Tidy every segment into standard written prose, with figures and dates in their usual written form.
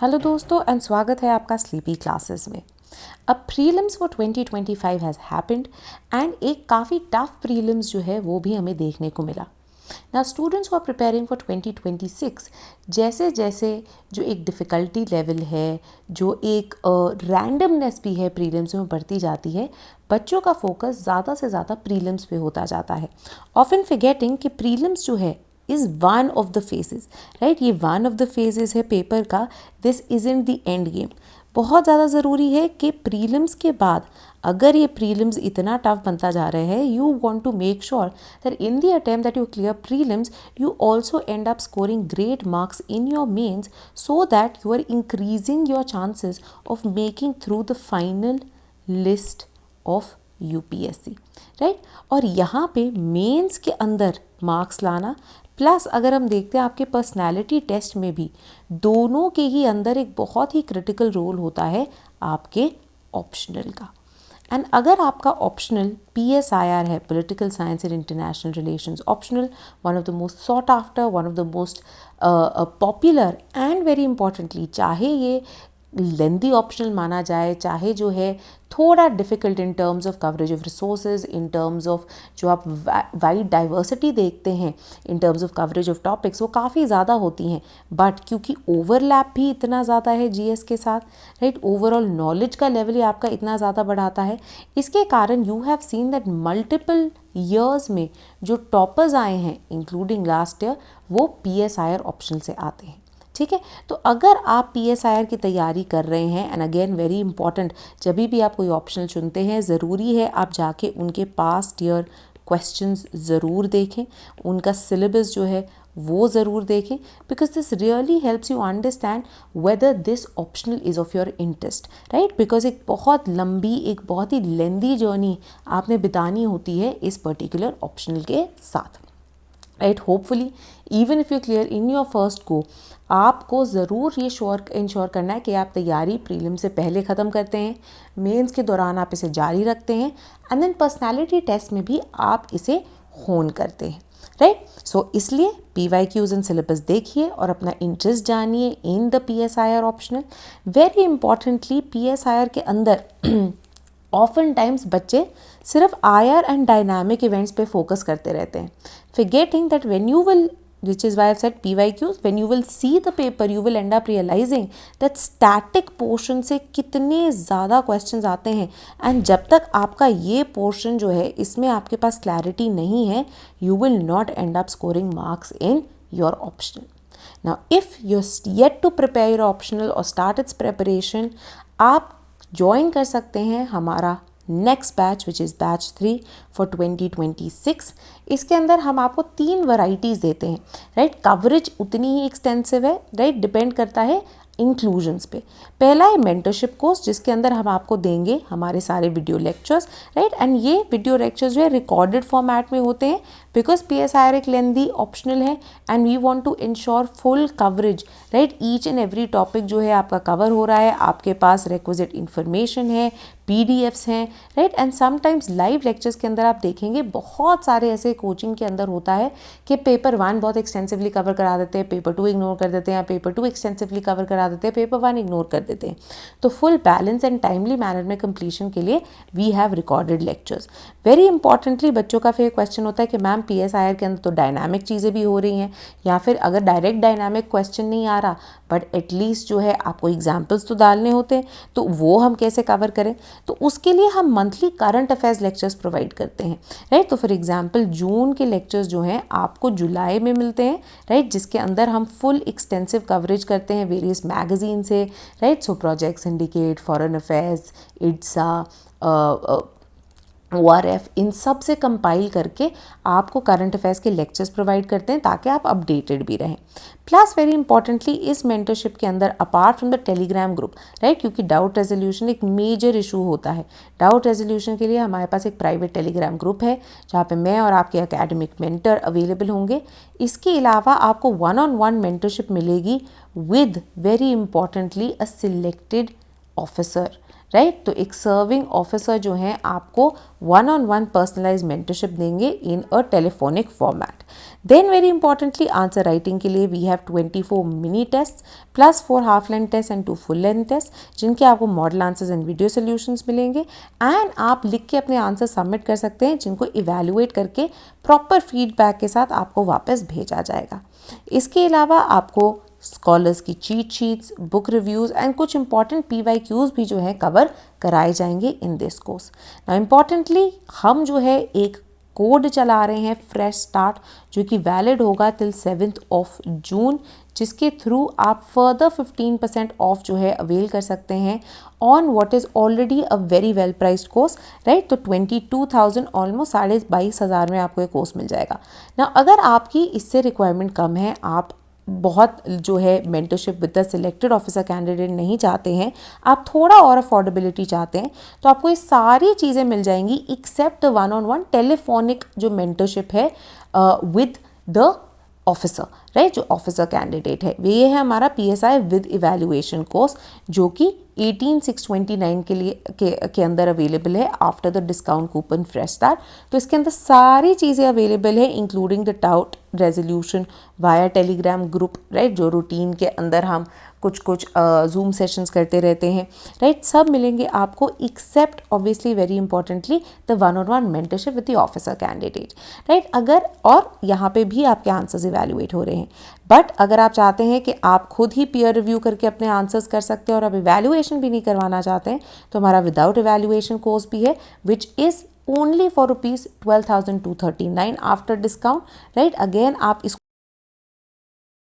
Hello दोस्तों and स्वागत है आपका स्लीपी क्लासेस में। अब prelims for 2025 has happened and एक काफ़ी टफ प्रीलिम्स जो है वो भी हमें देखने को मिला। ना students who are preparing for 2026 जैसे जैसे जो एक डिफ़िकल्टी लेवल है, जो एक रैंडमनेस भी है प्रीलिम्स में बढ़ती जाती है, बच्चों का फोकस ज़्यादा से ज़्यादा प्रीलिम्स पे होता जाता है, ऑफन फॉरगेटिंग कि प्रीलिम्स जो है is one of the phases, right. ये वन ऑफ द फेजेस है पेपर का, this isn't the end game. बहुत ज़्यादा ज़रूरी है कि प्रीलिम्स के बाद अगर ये प्रीलिम्स इतना टफ बनता जा रहा है, you want to make sure that in the attempt that you clear prelims you also end up scoring great marks in your mains, so that you are increasing your chances of making through the final list of UPSC, right. और यहाँ पे mains के अंदर marks लाना plus अगर हम देखते हैं आपके पर्सनालिटी टेस्ट में भी दोनों के ही अंदर एक बहुत ही क्रिटिकल रोल होता है आपके ऑप्शनल का। एंड अगर आपका ऑप्शनल PSIR है, political science and international relations optional, one of the most sought after, one of the most popular and very importantly, चाहे ये लेंदी ऑप्शनल माना जाए, चाहे जो है थोड़ा difficult in terms of coverage of resources, in terms of जो आप वाइड डाइवर्सिटी देखते हैं in terms of coverage of topics, वो काफ़ी ज़्यादा होती हैं, बट क्योंकि ओवरलैप भी इतना ज़्यादा है GS के साथ, राइट, ओवरऑल नॉलेज का लेवल ही आपका इतना ज़्यादा बढ़ाता है, इसके कारण you have seen that multiple years में जो टॉपर्स आए हैं इंक्लूडिंग लास्ट ईयर, वो PSIR ऑप्शनल से आते हैं। ठीक है, तो अगर आप PSIR की तैयारी कर रहे हैं, एंड अगेन वेरी इंपॉर्टेंट, जब भी आप कोई ऑप्शनल चुनते हैं ज़रूरी है आप जाके उनके पास्ट ईयर क्वेश्चंस ज़रूर देखें, उनका सिलेबस जो है वो ज़रूर देखें, because this really helps you understand whether this optional is of your interest, right. Because एक बहुत लंबी, एक बहुत ही लेंदी जर्नी आपने बितानी होती है इस पर्टिकुलर ऑप्शनल के साथ, right. Hopefully even if you clear in your first go, आपको ज़रूर ये इंश्योर करना है कि आप तैयारी प्रीलिम से पहले ख़त्म करते हैं, मेंस के दौरान आप इसे जारी रखते हैं, एंड देन पर्सनालिटी टेस्ट में भी आप इसे होन करते हैं, राइट। सो इसलिए PYQs एंड सिलेबस देखिए और अपना इंटरेस्ट जानिए in the PSIR optional. Very importantly PSIR के अंदर ऑफन टाइम्स बच्चे सिर्फ IR एंड डायनामिक इवेंट्स पे फोकस करते रहते हैं, forgetting that when you will, which is why I've said PYQs, when you will see the paper you will end up realizing that static portion से कितने ज़्यादा questions आते हैं, and जब तक आपका ये portion जो है इसमें आपके पास clarity नहीं है, you will not end up scoring marks in your optional. Now if you're yet to prepare your optional or start its preparation, आप ज्वाइन कर सकते हैं हमारा next batch which is batch 3 for 2026। इसके अंदर हम आपको 3 वैरायटीज़ देते हैं, राइट। कवरेज उतनी ही एक्सटेंसिव है, राइट, डिपेंड करता है इंक्लूजन्स पे। पहला है मेंटरशिप कोर्स, जिसके अंदर हम आपको देंगे हमारे सारे वीडियो लेक्चर्स, राइट, एंड ये वीडियो लेक्चर्स जो है रिकॉर्डेड फॉर्मेट में होते हैं, बिकॉज PSIR एक लेंदी ऑप्शनल है and we want to ensure full coverage, right. Each and every topic जो है आपका कवर हो रहा है, आपके पास रिक्विजिट इन्फॉर्मेशन है, PDFs हैं, right. And sometimes live lectures के अंदर आप देखेंगे बहुत सारे ऐसे कोचिंग के अंदर होता है कि पेपर 1 बहुत एक्सटेंसिवली कवर करा देते हैं, पेपर 2 इग्नोर कर देते हैं, या पेपर 2 एक्सटेंसिवली कवर करा देते हैं, पेपर 1 इग्नोर कर देते हैं। तो full balance and timely manner में कंप्लीशन के लिए we have recorded lectures. Very importantly बच्चों का फिर क्वेश्चन होता है कि मैम PSIR के अंदर तो डायनामिक चीज़ें भी हो रही हैं, या फिर अगर डायरेक्ट डायनामिक क्वेश्चन नहीं आ रहा बट एटलीस्ट जो है आपको एग्जाम्पल्स तो डालने होते हैं, तो वो हम कैसे कवर करें। तो उसके लिए हम monthly current affairs lectures provide करते हैं, राइट। तो फॉर एग्जांपल जून के लेक्चर्स जो हैं आपको जुलाई में मिलते हैं, राइट, जिसके अंदर हम फुल एक्सटेंसिव कवरेज करते हैं वेरियस मैगजीन से, right. So project syndicate, foreign affairs, IDSA, ORF, इन सब से कंपाइल करके आपको करंट अफेयर्स के लेक्चर्स प्रोवाइड करते हैं ताकि आप अपडेटेड भी रहें। प्लस वेरी इंपॉर्टेंटली इस मेंटरशिप के अंदर apart from the Telegram group, right, क्योंकि डाउट रेजोल्यूशन एक मेजर इशू होता है, डाउट रेजोल्यूशन के लिए हमारे पास एक प्राइवेट टेलीग्राम ग्रुप है जहाँ पे मैं और आपके एकेडमिक मेंटर अवेलेबल होंगे। इसके अलावा आपको 1-on-1 मेंटरशिप मिलेगी with very importantly a selected officer, right. तो एक सर्विंग ऑफिसर जो हैं आपको 1-on-1 पर्सनलाइज मेंटरशिप देंगे in a telephonic format. Then very importantly answer writing के लिए we have 24 mini test plus 4 half length test and 2 full length test, जिनके आपको model answers and video solutions मिलेंगे। And आप लिख के अपने आंसर सबमिट कर सकते हैं, जिनको इवैल्यूएट करके प्रॉपर फीडबैक के साथ आपको वापस भेजा जाएगा। इसके अलावा आपको स्कॉलर्स की cheat sheets, book reviews and कुछ इंपॉर्टेंट PYQs भी जो है कवर कराए जाएंगे in this course. Now importantly हम जो है एक कोड चला रहे हैं फ्रेश स्टार्ट, जो कि वैलिड होगा टिल 7th of June, जिसके थ्रू आप फर्दर 15% ऑफ जो है अवेल कर सकते हैं on what is already a very well priced course, right. तो 22,000 ऑलमोस्ट 22,500 में आपको ये कोर्स मिल जाएगा ना। अगर आपकी इससे रिक्वायरमेंट कम है, आप बहुत जो है mentorship with the selected officer candidate नहीं चाहते हैं, आप थोड़ा और अफोर्डेबिलिटी चाहते हैं, तो आपको ये सारी चीज़ें मिल जाएंगी एक्सेप्ट 1-on-1 टेलीफोनिक जो मेंटरशिप है विद द ऑफिसर, राइट। जो ऑफिसर कैंडिडेट है ये है हमारा PSI विद इवैल्यूएशन कोर्स, जो कि 18,629 के लिए के अंदर अवेलेबल है after the discount coupon fresh start. तो इसके अंदर सारी चीज़ें अवेलेबल है including the doubt resolution via Telegram group, right, जो रूटीन के अंदर हम कुछ जूम सेशंस करते रहते हैं, राइट। सब मिलेंगे आपको except obviously very importantly the 1-on-1 mentorship with the officer candidate, right. अगर और यहाँ पे भी आपके आंसर्स इवैल्यूएट हो रहे हैं, बट अगर आप चाहते हैं कि आप खुद ही पीयर रिव्यू करके अपने आंसर्स कर सकते हैं और आप इवैल्यूएशन भी नहीं करवाना चाहते हैं, तो हमारा विदाउट इवैल्यूएशन कोर्स भी है, which is only for rupees 12,239 after discount, right. Again आप इसको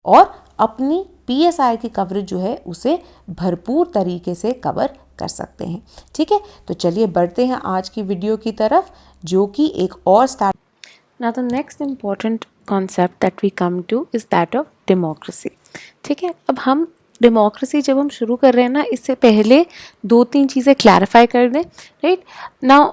और अपनी PSI की कवरेज जो है उसे भरपूर तरीके से कवर कर सकते हैं, ठीक है। तो चलिए बढ़ते हैं आज की वीडियो की तरफ, जो कि एक और start. Now the next important concept that we come to is that of democracy. ठीक है, अब हम डेमोक्रेसी जब हम शुरू कर रहे हैं ना, इससे पहले 2-3 चीज़ें क्लैरिफाई कर दें, right. Now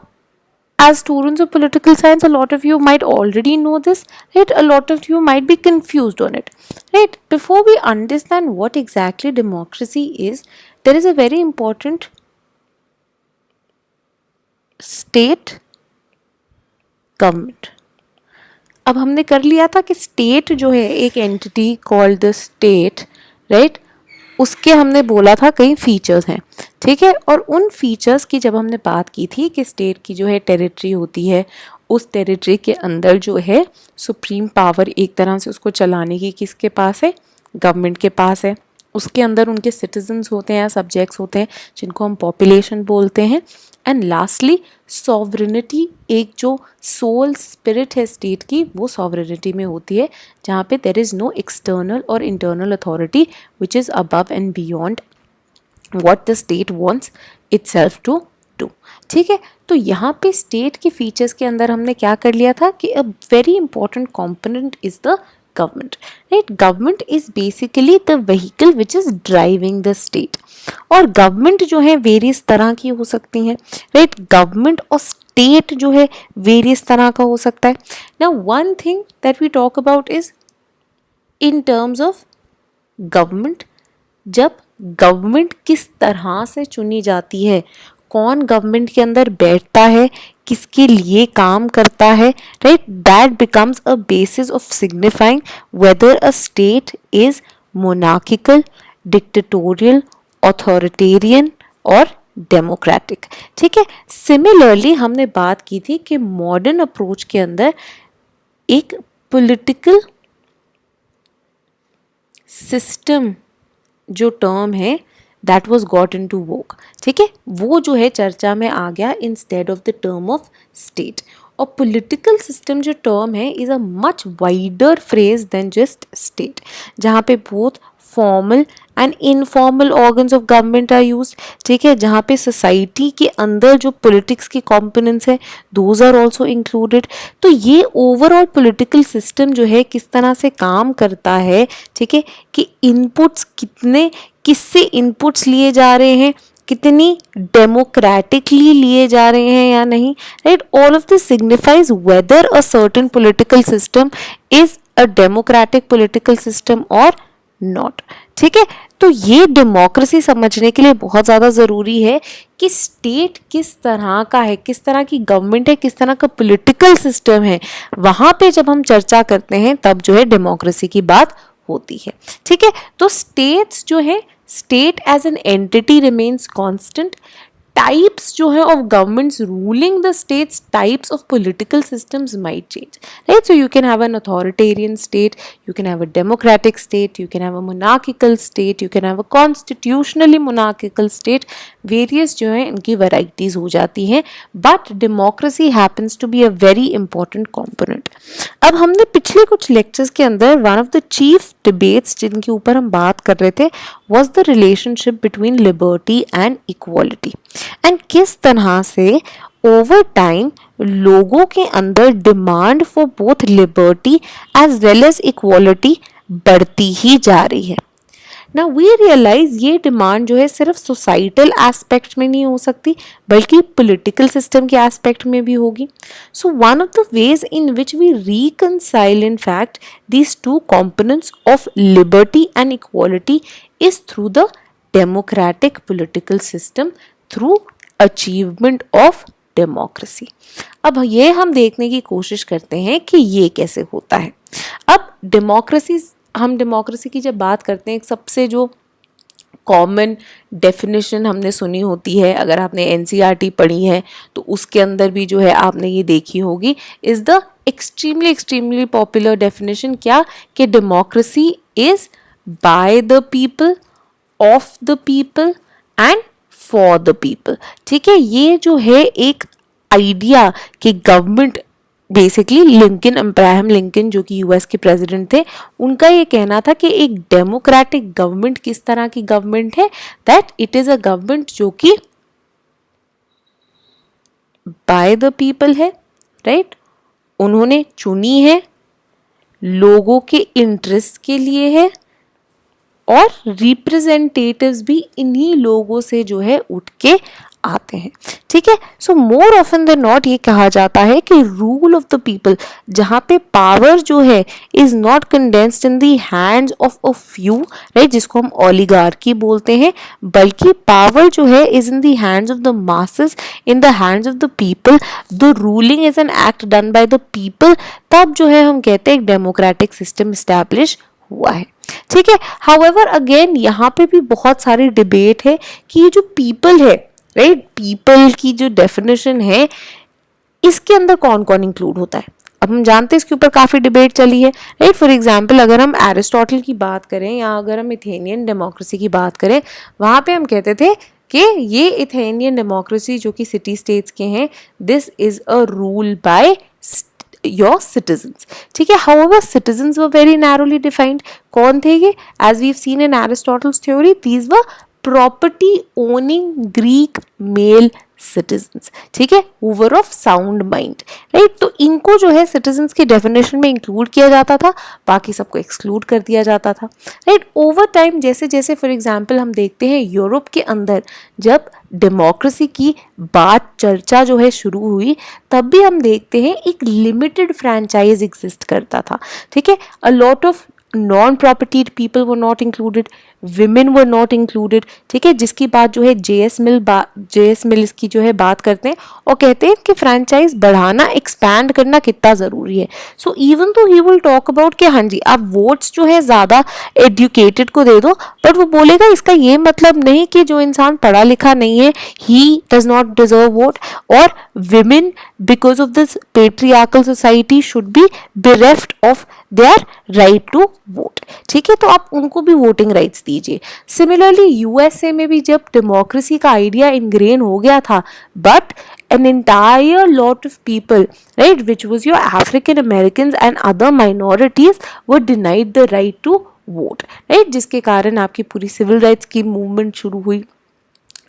as students of political science, a lot of you might already know this, right? A lot of you might be confused on it, right? Before we understand what exactly democracy is, there is a very important state government. अब हमने कर लिया था कि state जो है एक entity called the state, right, उसके हमने बोला था कई फीचर्स हैं, ठीक है। और उन फीचर्स की जब हमने बात की थी कि स्टेट की जो है टेरिटरी होती है, उस टेरिटरी के अंदर जो है सुप्रीम पावर एक तरह से उसको चलाने की किसके पास है, गवर्नमेंट के पास है। उसके अंदर उनके सिटीजन्स होते हैं, सब्जेक्ट्स होते हैं, जिनको हम पॉपुलेशन बोलते हैं। एंड लास्टली सॉवरेनिटी, एक जो सोल स्पिरिट है स्टेट की, वो सॉवरेनिटी में होती है, जहाँ पे देर इज़ नो एक्सटर्नल और internal authority which is above and beyond what the state wants itself to do, ठीक है। तो यहाँ पे स्टेट के फीचर्स के अंदर हमने क्या कर लिया था कि अ very important component is the government, right? Government is basically the vehicle which is driving the state. और government जो है वेरियस तरह की हो सकती हैं, right? Government और state जो है वेरियस तरह का हो सकता है। Now one thing that we talk about is in terms of government, जब government किस तरह से चुनी जाती है, कौन गवर्नमेंट के अंदर बैठता है, किसके लिए काम करता है, right, that becomes a basis of signifying weather a state is monarchical, dictatorial, authoritarian और डेमोक्रेटिक, ठीक है। सिमिलरली हमने बात की थी कि मॉडर्न अप्रोच के अंदर एक पॉलिटिकल सिस्टम जो टर्म है that was got into vogue, ठीक है, वो जो है चर्चा में आ गया instead of the term of state. और पॉलिटिकल सिस्टम जो टर्म है is a much wider phrase than just state, जहाँ पे both formal and informal organs of government are used, ठीक है, जहाँ पे सोसाइटी के अंदर जो पॉलिटिक्स के कॉम्पोनेंट्स है दोज आर ऑल्सो इंक्लूडेड। तो ये ओवरऑल पॉलिटिकल सिस्टम जो है किस तरह से काम करता है, ठीक है, कि इनपुट्स कितने, किससे इनपुट्स लिए जा रहे हैं, कितनी डेमोक्रेटिकली लिए जा रहे हैं या नहीं, right. All of this signifies weather a certain political system is a democratic political system और नॉट। ठीक है, तो ये डेमोक्रेसी समझने के लिए बहुत ज़्यादा ज़रूरी है कि स्टेट किस तरह का है, किस तरह की गवर्नमेंट है, किस तरह का पॉलिटिकल सिस्टम है। वहाँ पे जब हम चर्चा करते हैं तब जो है डेमोक्रेसी की बात होती है। ठीक है, तो स्टेट्स जो है, state as an entity remains constant. Types जो है of governments ruling the states, types of political systems might change, right? So you can have an authoritarian state, you can have a democratic state, you can have a monarchical state, you can have a constitutionally monarchical state. Various जो है इनकी varieties हो जाती हैं, but democracy happens to be a very important component. अब हमने पिछले कुछ lectures के अंदर one of the chief debates जिनके ऊपर हम बात कर रहे थे was the relationship between liberty and equality. And किस तरह से ओवर टाइम लोगों के अंदर demand for both liberty as well as equality बढ़ती ही जा रही है। ना वी रियलाइज ये डिमांड जो है सिर्फ सोसाइटल एस्पेक्ट में नहीं हो सकती बल्कि पॉलिटिकल सिस्टम के एस्पेक्ट में भी होगी। So one of the ways in which we reconcile in fact these two components of liberty and equality is through the democratic political system, through achievement of democracy. अब ये हम देखने की कोशिश करते हैं कि ये कैसे होता है। अब डेमोक्रेसी, हम डेमोक्रेसी की जब बात करते हैं, एक सबसे जो कॉमन डेफिनेशन हमने सुनी होती है, अगर आपने एनसीईआरटी पढ़ी है तो उसके अंदर भी जो है आपने ये देखी होगी, is the extremely popular definition क्या, कि democracy is by the people, of the people and for the people. ठीक है, ये जो है एक आइडिया कि government basically Lincoln, Abraham Lincoln जो कि यूएस के प्रेसिडेंट थे, उनका ये कहना था कि एक डेमोक्रेटिक गवर्नमेंट किस तरह की गवर्नमेंट है, that it is a government जो कि बाय द पीपल है, राइट, उन्होंने चुनी है, लोगों के इंटरेस्ट के लिए है और रिप्रेजेंटेटिव्स भी इन्हीं लोगों से जो है उठ के आते हैं। ठीक है, सो मोर ऑफन देन नॉट ये कहा जाता है कि रूल ऑफ द पीपल, जहाँ पे पावर जो है is not condensed in the hands of a few, right, जिसको हम ओलिगार्की बोलते हैं, बल्कि पावर जो है is in the hands of the masses, in the hands of the people, the ruling is an act done by the people, तब जो है हम कहते हैं एक डेमोक्रेटिक सिस्टम इस्टेब्लिश हुआ है। ठीक है, हाउएवर अगेन यहाँ पे भी बहुत सारी डिबेट है कि ये जो पीपल है, राइट, पीपल की जो डेफिनेशन है इसके अंदर कौन कौन इंक्लूड होता है। अब हम जानते हैं इसके ऊपर काफी डिबेट चली है, राइट। फॉर एग्जांपल अगर हम एरिस्टोटल की बात करें या अगर हम एथेनियन डेमोक्रेसी की बात करें, वहां पे हम कहते थे कि ये एथेनियन डेमोक्रेसी जो कि सिटी स्टेट्स के हैं, this is a rule by your citizens। ठीक है, however citizens were very narrowly defined। कौन थे ये? As we've seen in Aristotle's theory, these were property owning Greek male citizens। ठीक है, who were of sound mind, right? तो इनको जो है citizens की definition में include किया जाता था, बाकी सबको exclude कर दिया जाता था, right? over time जैसे जैसे for example हम देखते हैं यूरोप के अंदर जब डेमोक्रेसी की बात चर्चा जो है शुरू हुई, तब भी हम देखते हैं एक लिमिटेड फ्रैंचाइज एग्जिस्ट करता था। ठीक है, a lot of non propertied people were not included, women were not included. ठीक है, जिसकी बात जो है जेएस मिल इसकी जो है बात करते हैं और कहते हैं कि फ्रैंचाइज बढ़ाना, एक्सपैंड करना कितना ज़रूरी है। सो इवन तो ही विल टॉक अबाउट कि हाँ जी आप वोट्स जो है ज़्यादा एजुकेटेड को दे दो, बट वो बोलेगा इसका ये मतलब नहीं कि जो इंसान पढ़ा लिखा नहीं है ही डज नॉट डिजर्व वोट, और women because of this patriarchal society should be bereft of their right to vote. ठीक है, तो आप उनको भी वोटिंग राइट्स दीजिए। सिमिलरली यूएसए में भी जब डेमोक्रेसी का आइडिया इनग्रेन हो गया था, but an entire lot of people, right, which was your African Americans and other minorities, were denied the right to vote, right, जिसके कारण आपकी पूरी सिविल राइट्स की मूवमेंट शुरू हुई,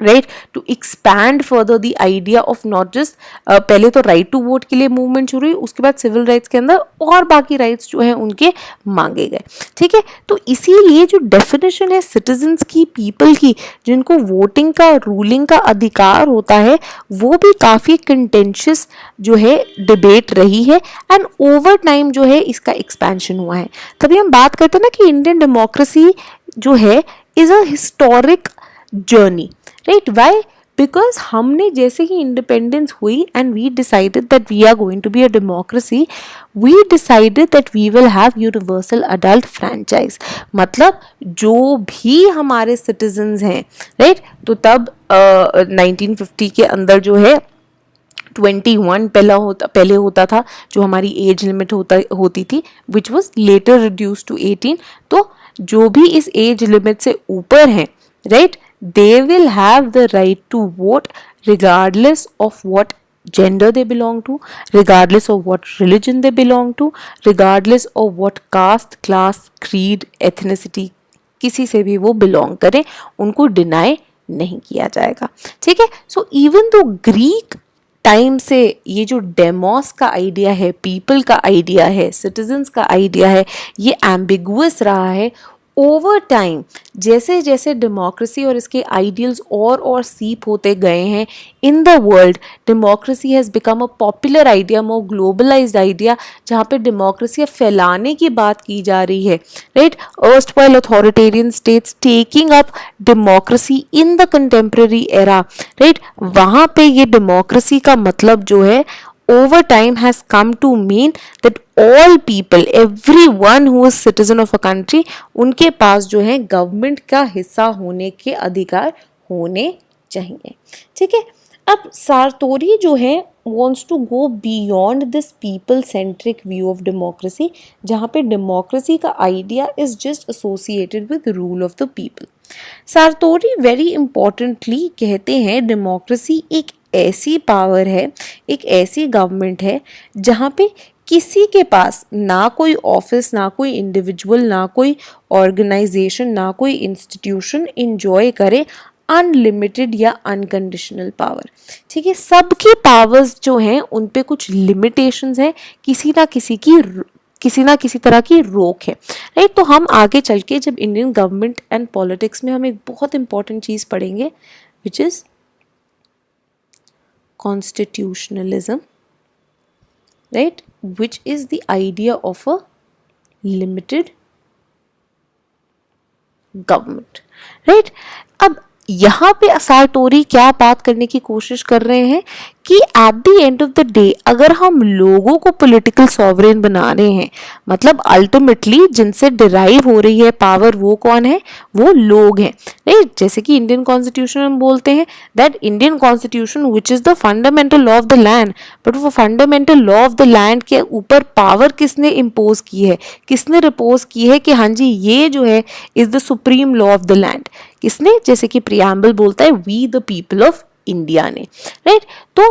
right, to expand further the idea of not just, पहले तो right to vote के लिए मूवमेंट शुरू हुई, उसके बाद सिविल राइट्स के अंदर और बाकी राइट्स जो है उनके मांगे गए। ठीक है, तो इसीलिए जो डेफिनेशन है सिटीजन्स की, पीपल की, जिनको वोटिंग का, रूलिंग का अधिकार होता है, वो भी काफ़ी कंटेंशियस जो है डिबेट रही है एंड ओवर टाइम जो है इसका एक्सपेंशन हुआ है। तभी हम बात करते हैं ना कि इंडियन डेमोक्रेसी जो है is a historic journey, right. Why? Because हमने जैसे ही इंडिपेंडेंस हुई and we decided that we are going to be a democracy, we decided that we will have universal adult franchise. मतलब जो भी हमारे सिटीजन्स हैं, राइट, तो तब 1950 के अंदर जो है 21 पहले होता था, जो हमारी एज लिमिट होती थी, which was later reduced to 18। तो जो भी इस एज लिमिट से ऊपर हैं, right, they will have the right to vote regardless of what gender they belong to, regardless of what religion they belong to, regardless of what caste, class, creed, ethnicity किसी से भी वो belong करें, उनको deny नहीं किया जाएगा। ठीक है, so even though Greek time से ये जो डेमोस का आइडिया है, पीपल का आइडिया है, सिटीजन्स का आइडिया है, ये एम्बिगुअस रहा है। ओवर टाइम जैसे जैसे डेमोक्रेसी और इसके आइडियल्स और सीप होते गए हैं in the world, democracy has become a popular idea, more globalised idea, जहाँ पे डेमोक्रेसी फैलाने की बात की जा रही है, right. Erstwhile authoritarian states taking up democracy in the contemporary era, right, वहाँ पे ये डेमोक्रेसी का मतलब जो है over time has come to mean that all people, everyone who is citizen of a country, उनके पास जो है गवर्नमेंट का हिस्सा होने के अधिकार होने चाहिए। ठीक है, अब सार्तोरी जो है wants to go beyond this people centric view of democracy, जहाँ पे democracy का idea is just associated with rule of the people। Sartori very importantly कहते हैं डेमोक्रेसी एक ऐसी पावर है, एक ऐसी गवर्नमेंट है जहाँ पे किसी के पास ना कोई ऑफिस, ना कोई इंडिविजुअल, ना कोई ऑर्गेनाइजेशन, ना कोई इंस्टीट्यूशन इंजॉय करे अनलिमिटेड या अनकंडीशनल पावर। ठीक है, सबकी पावर्स जो हैं उन पे कुछ लिमिटेशंस हैं, किसी ना किसी तरह की रोक है, राइट। तो हम आगे चल के जब इंडियन गवर्नमेंट एंड पॉलिटिक्स में हम एक बहुत इंपॉर्टेंट चीज़ पढ़ेंगे which is constitutionalism, right, which is the idea of a limited government, right। अब यहाँ पे सार्तोरी क्या बात करने की कोशिश कर रहे हैं कि eight the end of the day अगर हम लोगों को पॉलिटिकल सॉवरेन बना रहे हैं, मतलब अल्टीमेटली जिनसे डिराइव हो रही है पावर, वो कौन है? वो लोग हैं, राइट। जैसे कि इंडियन कॉन्स्टिट्यूशन हम बोलते हैं that Indian constitution which is the fundamental law of the land, but वो fundamental law of the land के ऊपर पावर किसने इम्पोज की है, किसने रिपोज की है कि हाँ जी ये जो है is the supreme law of the land, किसने? जैसे कि प्रियम्बल बोलता है we the people of India ने, राइट। तो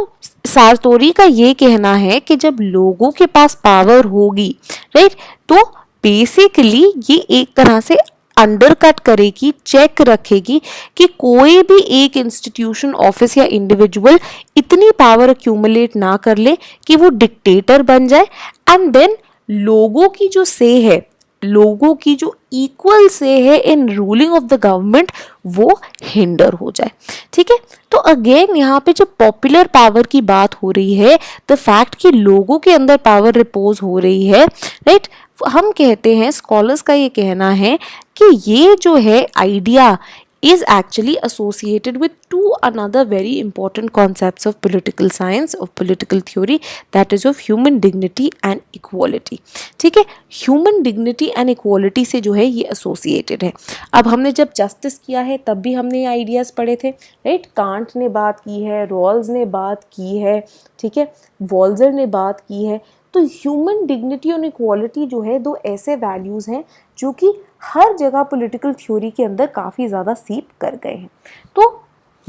सार्तोरी का ये कहना है कि जब लोगों के पास पावर होगी, राइट, तो बेसिकली ये एक तरह से अंडरकट करेगी, चेक रखेगी कि कोई भी एक इंस्टीट्यूशन, ऑफिस या इंडिविजुअल इतनी पावर अक्यूमुलेट ना कर ले कि वो डिक्टेटर बन जाए एंड देन लोगों की जो से है, लोगों की जो इक्वल से है इन रूलिंग ऑफ द गवर्नमेंट, वो हिंडर हो जाए। ठीक है, तो अगेन यहाँ पे जब पॉपुलर पावर की बात हो रही है, द फैक्ट कि लोगों के अंदर पावर रिपोज हो रही है, राइट, हम कहते हैं, स्कॉलर्स का ये कहना है कि ये जो है idea is actually associated with two another very important concepts of political science, of political theory, that is of human dignity and equality। ठीक है, human dignity and equality से जो है ये associated है। अब हमने जब justice किया है तब भी हमने ये ideas पढ़े थे, राइट। कांट ने बात की है, रॉल्स ने बात की है, ठीक है, वॉल्जर ने बात की है। तो ह्यूमन डिग्निटी और इक्वालिटी जो है दो ऐसे वैल्यूज़ हैं जो कि हर जगह पॉलिटिकल थ्योरी के अंदर काफ़ी ज़्यादा सीप कर गए हैं। तो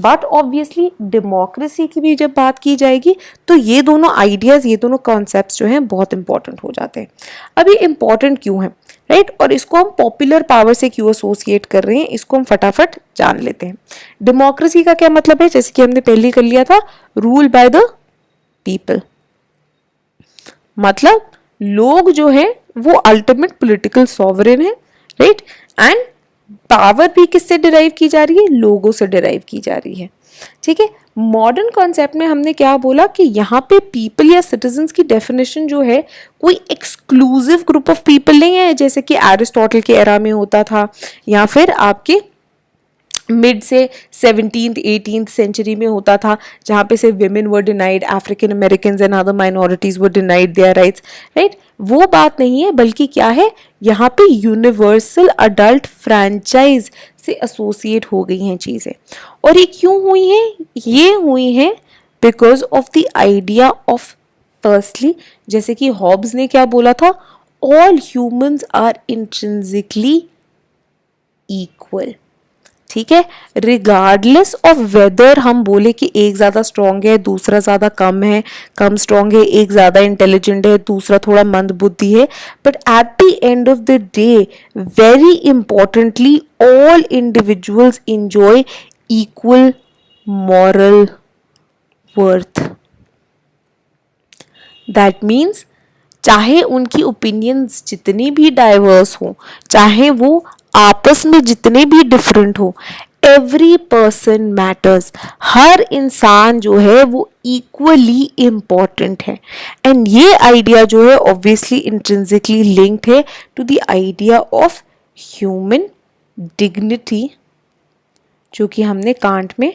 बट ऑब्वियसली डेमोक्रेसी की भी जब बात की जाएगी तो ये दोनों आइडियाज, ये दोनों कॉन्सेप्ट्स जो हैं बहुत इंपॉर्टेंट हो जाते हैं। अब ये इंपॉर्टेंट क्यों है, राइट, और इसको हम पॉपुलर पावर से क्यों एसोसिएट कर रहे हैं, इसको हम फटाफट जान लेते हैं। डेमोक्रेसी का क्या मतलब है, जैसे कि हमने पहले कर लिया था, रूल बाय द पीपल, मतलब लोग जो है वो अल्टीमेट पॉलिटिकल सॉवरेन है, राइट, एंड पावर भी किससे डिराइव की जा रही है, लोगों से डिराइव की जा रही है। ठीक है, मॉडर्न कॉन्सेप्ट में हमने क्या बोला कि यहाँ पे पीपल या सिटीजन्स की डेफिनेशन जो है कोई एक्सक्लूसिव ग्रुप ऑफ पीपल नहीं है, जैसे कि एरिस्टोटल के एरा में होता था, या फिर आपके मिड से 17th 18th सेंचुरी में होता था, जहाँ पे से women were denied, African American and other minorities were denied their rights, right. वो बात नहीं है, बल्कि क्या है, यहाँ पे यूनिवर्सल अडल्ट फ्रैंचाइज से एसोसिएट हो गई हैं चीज़ें। और ये क्यों हुई हैं, ये हुई हैं because of the idea of, firstly जैसे कि हॉब्स ने क्या बोला था, all humans are intrinsically equal. ठीक है, रिगार्डलेस ऑफ वेदर हम बोले कि एक ज्यादा स्ट्रांग है, दूसरा ज्यादा कम है, कम स्ट्रांग है, एक ज्यादा इंटेलिजेंट है, दूसरा थोड़ा मंद बुद्धि है, but at the end of the day very importantly all individuals enjoy equal moral worth. That means चाहे उनकी ओपिनियंस जितनी भी डाइवर्स हो, चाहे वो आपस में जितने भी डिफरेंट हो, एवरी पर्सन मैटर्स, हर इंसान जो है वो इक्वली इम्पॉर्टेंट है। एंड ये आइडिया जो है ऑब्वियसली इंट्रिंसिकली लिंक्ड है to the idea of human dignity, जो कि हमने कांट में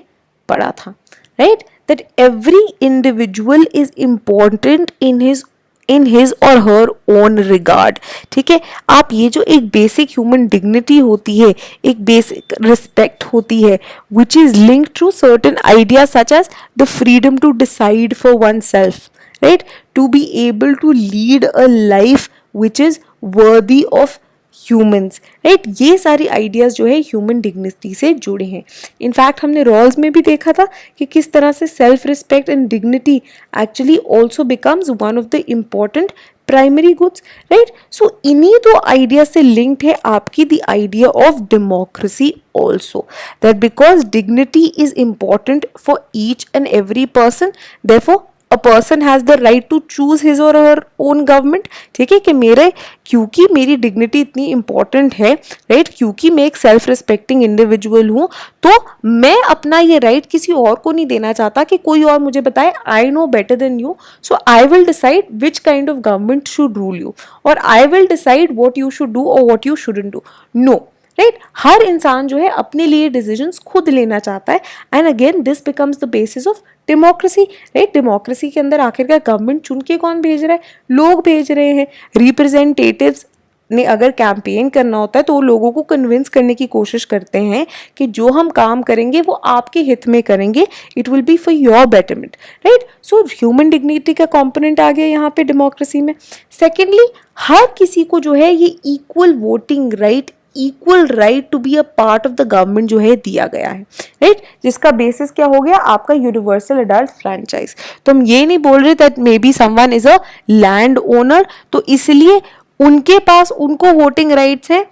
पढ़ा था, right, that every individual is important in his और हर ओन रिगार्ड। ठीक है, आप ये जो एक बेसिक ह्यूमन डिग्निटी होती है, एक बेसिक रिस्पेक्ट होती है, which is linked to certain idea such as the freedom to decide for oneself, right, to be able to lead a life which is worthy of humans, right, ये सारी ideas जो है human dignity से जुड़े हैं। In fact हमने Rawls में भी देखा था कि किस तरह से self respect and dignity actually also becomes one of the important primary goods, right. So इन्हीं दो आइडिया से लिंक्ड है आपकी the idea of democracy also, that because dignity is important for each and every person, therefore a person has the right to choose his or her own government। ठीक है, कि मेरे, क्योंकि मेरी डिग्निटी इतनी इंपॉर्टेंट है, राइट, क्योंकि मैं एक सेल्फ रिस्पेक्टिंग इंडिविजुअल हूँ, तो मैं अपना ये राइट किसी और को नहीं देना चाहता कि कोई और मुझे बताए, I know better than you, so I will decide which kind of government should rule you, और I will decide what you should do और what you shouldn't do. No, right, हर इंसान जो है अपने लिए डिसीजंस खुद लेना चाहता है, and again this becomes the basis of democracy, right. Democracy के अंदर आखिरकार गवर्नमेंट चुन के कौन भेज रहा है, लोग भेज रहे हैं। रिप्रेजेंटेटिव्स ने अगर कैंपेन करना होता है तो वो लोगों को कन्विंस करने की कोशिश करते हैं कि जो हम काम करेंगे वो आपके हित में करेंगे, it will be for your betterment, right. So human dignity का कंपोनेंट आ गया यहाँ पे डेमोक्रेसी में। सेकेंडली, हर किसी को जो है ये equal voting right, equal right to be a part of the government जो है दिया गया है, राइट, जिसका बेसिस क्या हो गया, आपका यूनिवर्सल अडल्ट फ्रैंचाइज। तो हम ये नहीं बोल रहे that may be someone is a land owner, तो इसलिए उनके पास उनको वोटिंग राइट्स है,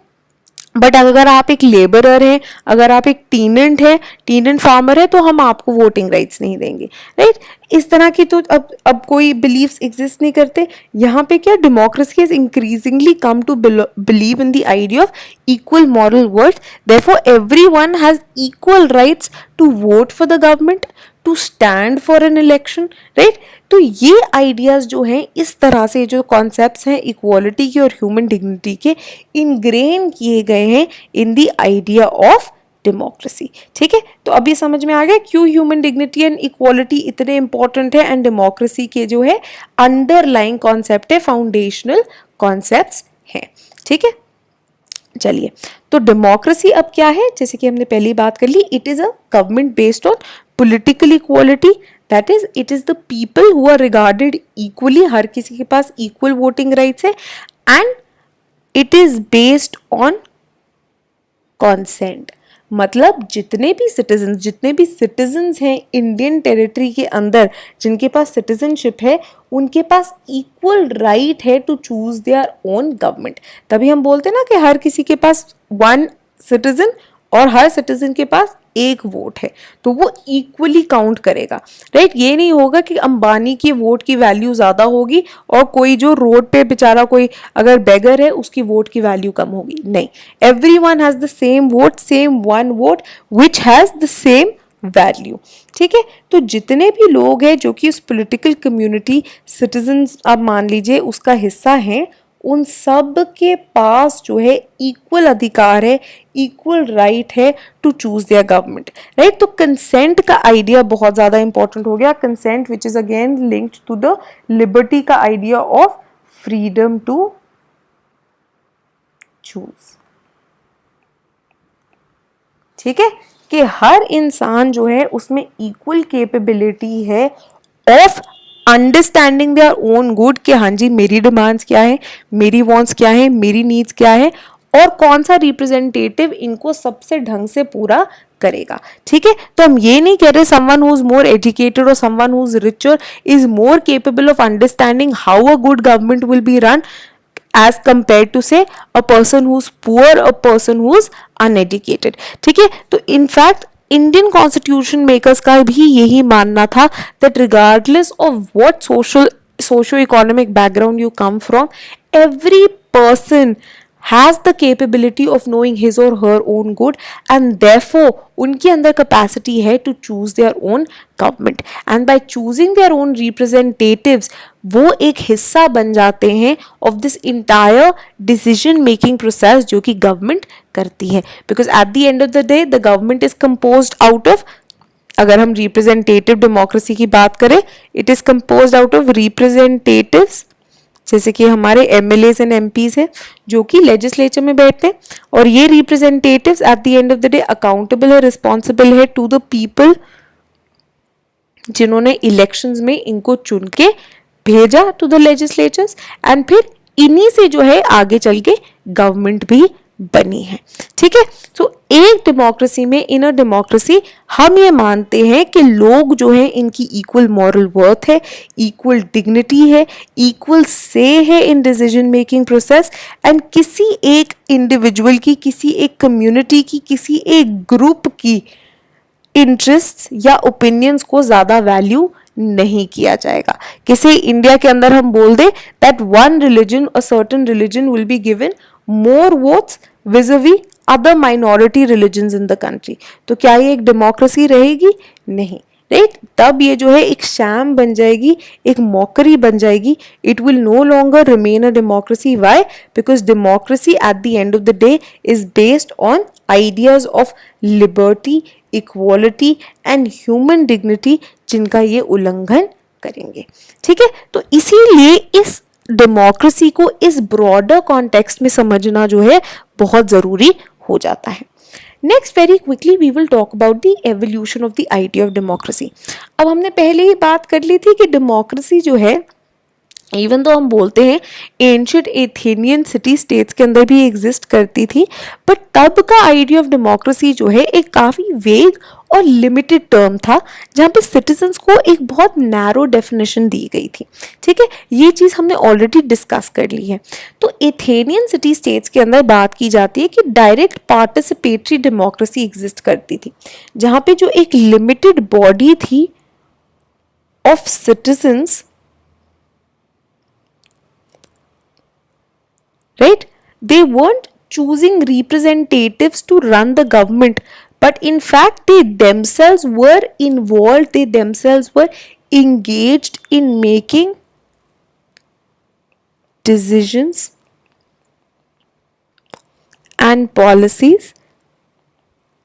बट अगर आप एक लेबरर हैं, अगर आप एक टीनेंट फार्मर है, तो हम आपको वोटिंग राइट्स नहीं देंगे, राइट। इस तरह की तो अब कोई बिलीव्स एग्जिस्ट नहीं करते। यहाँ पे क्या, democracy has increasingly come to believe in the idea of equal moral worth, therefore everyone has equal rights to vote for the government, to stand for an election, right. तो ये ideas जो हैं, इस तरह से जो कॉन्सेप्ट्स हैं equality के और ह्यूमन डिग्निटी के, इनग्रेन किए गए हैं इन द आइडिया ऑफ डेमोक्रेसी। ठीक है, तो अब ये समझ में आ गया क्यों ह्यूमन डिग्निटी एंड इक्वालिटी इतने इंपॉर्टेंट है, एंड डेमोक्रेसी के जो है अंडरलाइंग कॉन्सेप्ट है, फाउंडेशनल कॉन्सेप्ट्स हैं। ठीक है, चलिए, तो डेमोक्रेसी अब क्या है, जैसे कि हमने पहली बात कर ली, it is a government based on political equality, that is it is the people who are regarded equally, हर किसी के पास equal voting rights है, and it is based on consent, मतलब जितने भी सिटीजन्स हैं इंडियन टेरिटरी के अंदर, जिनके पास सिटीजनशिप है, उनके पास इक्वल राइट है to choose their own government. तभी हम बोलते हैं ना कि हर किसी के पास वन सिटीजन और हर सिटीजन के पास एक वोट है, तो वो इक्वली काउंट करेगा, राइट। ये नहीं होगा कि अंबानी की वोट की वैल्यू ज़्यादा होगी और कोई जो रोड पे बेचारा कोई अगर बेगर है उसकी वोट की वैल्यू कम होगी, नहीं। Everyone has the same vote, same one vote which has the same value, ठीक है। तो जितने भी लोग हैं जो कि उस पॉलिटिकल कम्युनिटी सिटीजन्स आप मान लीजिए उसका हिस्सा हैं, उन सब के पास जो है इक्वल अधिकार है, इक्वल राइट है to choose their government, right. तो कंसेंट का आइडिया बहुत ज़्यादा इंपॉर्टेंट हो गया। Consent which is again linked to the liberty का idea of freedom to choose, ठीक है, कि हर इंसान जो है उसमें इक्वल कैपेबिलिटी है of understanding their own good, कि हाँ जी मेरी डिमांड्स क्या है, मेरी वॉन्ट्स क्या है, मेरी नीड्स क्या है, और कौन सा रिप्रेजेंटेटिव इनको सबसे ढंग से पूरा करेगा, ठीक है। तो हम ये नहीं कह रहे someone who is more educated और someone who is richer is more capable of understanding how a good government will be run as compared to say a person who's poor, a person who's uneducated, ठीक है। तो in fact Indian constitution makers का भी यही मानना था that regardless of what socio-economic background you come from, every person has the capability of knowing his or her own good and therefore उनके अंदर capacity है to choose their own government, and by choosing their own representatives वो एक हिस्सा बन जाते हैं of this entire decision making process जो कि government करती है, because at the end of the day the government is composed out of, अगर हम रिप्रेजेंटेटिव डेमोक्रेसी की बात करें, it is composed out of representatives, जैसे कि हमारे एमएलएज एंड एमपीज हैं जो कि लेजिस्लेचर में बैठते हैं, और ये representatives eight the end of the day accountable है, रिस्पॉन्सिबल है टू द पीपल जिन्होंने इलेक्शंस में इनको चुन के भेजा टू द लेजिस्लेचर्स, एंड फिर इन्हीं से जो है आगे चल के गवर्नमेंट भी बनी है, ठीक है। तो एक डेमोक्रेसी में, इन अ डेमोक्रेसी हम ये मानते हैं कि लोग जो हैं इनकी इक्वल मॉरल वर्थ है, इक्वल डिग्निटी है, इक्वल से है in decision making process, and किसी एक इंडिविजुअल की, किसी एक कम्युनिटी की, किसी एक ग्रुप की इंटरेस्ट या ओपिनियंस को ज्यादा वैल्यू नहीं किया जाएगा। किसी इंडिया के अंदर हम बोल दे that one religion, a certain religion will be given more votes vis-a-vis other minority religions in the country, तो क्या ये एक डेमोक्रेसी रहेगी? नहीं, राइट। तब ये जो है एक शैम बन जाएगी, एक मॉकरी बन जाएगी। It will no longer remain a democracy. Why? Because democracy at the end of the day is based on ideas of liberty, equality and human dignity, जिनका ये उल्लंघन करेंगे, ठीक है। तो इसीलिए इस डेमोक्रेसी को इस ब्रॉडर कॉन्टेक्स्ट में समझना जो है बहुत जरूरी हो जाता है। Next, very quickly we will talk about the evolution of the idea of democracy. अब हमने पहले ही बात कर ली थी कि डेमोक्रेसी जो है, इवन तो हम बोलते हैं एंशिएंट एथेनियन सिटी स्टेट्स के अंदर भी एग्जिस्ट करती थी, बट तब का आइडिया ऑफ डेमोक्रेसी जो है एक काफ़ी वेग और लिमिटेड टर्म था, जहाँ पे सिटीजन्स को एक बहुत नैरो डेफिनेशन दी गई थी, ठीक है। ये चीज़ हमने ऑलरेडी डिस्कस कर ली है। तो एथेनियन सिटी स्टेट्स के अंदर बात की जाती है कि डायरेक्ट पार्टिसिपेटरी डेमोक्रेसी एग्जिस्ट करती थी, जहाँ पे जो एक लिमिटेड बॉडी थी of citizens, right, they weren't choosing representatives to run the government, but in fact they themselves were involved, they themselves were engaged in making decisions and policies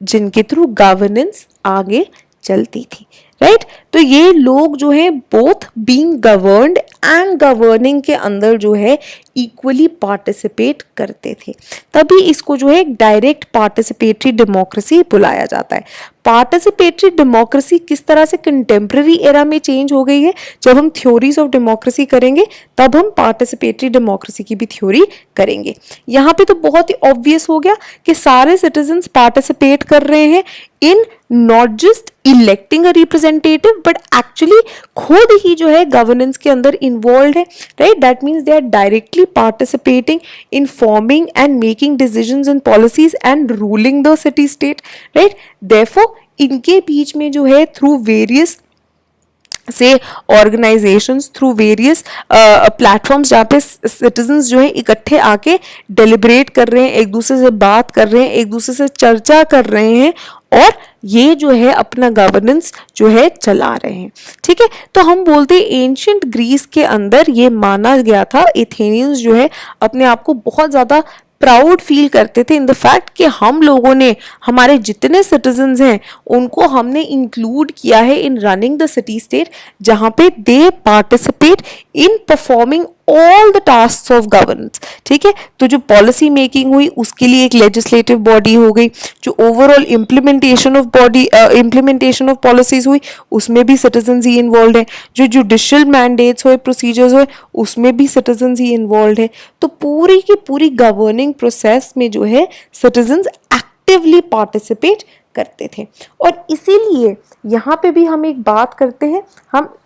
जिनके through governance आगे चलती थी, right. तो ये लोग जो है both being governed and governing के अंदर जो है इक्वली पार्टिसिपेट करते थे, तभी इसको जो है डायरेक्ट पार्टिसिपेटरी डेमोक्रेसी बुलाया जाता है। पार्टिसिपेटरी डेमोक्रेसी किस तरह से कंटेम्प्रेरी एरा में चेंज हो गई है, जब हम थ्योरीज ऑफ डेमोक्रेसी करेंगे तब हम पार्टिसिपेटरी डेमोक्रेसी की भी थ्योरी करेंगे। यहाँ पे तो बहुत ही ऑब्वियस हो गया कि सारे सिटीजन्स पार्टिसिपेट कर रहे हैं in not just electing a representative but actually खुद ही जो है गवर्नेंस के अंदर इन्वॉल्व है, right. That means they are directly participating in forming and making decisions and policies and ruling the city state, right। therefore इनके बीच में जो है through various से ऑर्गेनाइजेशंस, थ्रू वेरियस प्लेटफॉर्म्स जहाँ पे सिटीजन्स जो है इकट्ठे आके डेलिब्रेट कर रहे हैं, एक दूसरे से बात कर रहे हैं, एक दूसरे से चर्चा कर रहे हैं और ये जो है अपना गवर्नेंस जो है चला रहे हैं, ठीक है। तो हम बोलते हैं एंशियंट ग्रीस के अंदर ये माना गया था, एथेनियंस जो है अपने आप को बहुत ज़्यादा प्राउड फील करते थे इन द फैक्ट कि हम लोगों ने हमारे जितने सिटीजन्स हैं उनको हमने इंक्लूड किया है इन रनिंग द सिटी स्टेट, जहाँ पे दे participate in performing all the task of governance, ठीक है। तो जो पॉलिसी मेकिंग हुई उसके लिए एक लेजिस्लेटिव बॉडी हो गई, जो ओवरऑल इम्प्लीमेंटेशन ऑफ पॉलिसीज हुई उसमें भी सिटीजन्स ही इन्वॉल्व है, जो जुडिशियल मैंडेट्स हुए, प्रोसीजर्स हुए उसमें भी सिटीजन्स ही इन्वॉल्व है। तो पूरी की पूरी गवर्निंग प्रोसेस में जो है सिटीजन्स एक्टिवली पार्टिसिपेट करते थे। और इसीलिए यहाँ पे भी हम एक बात करते हैं,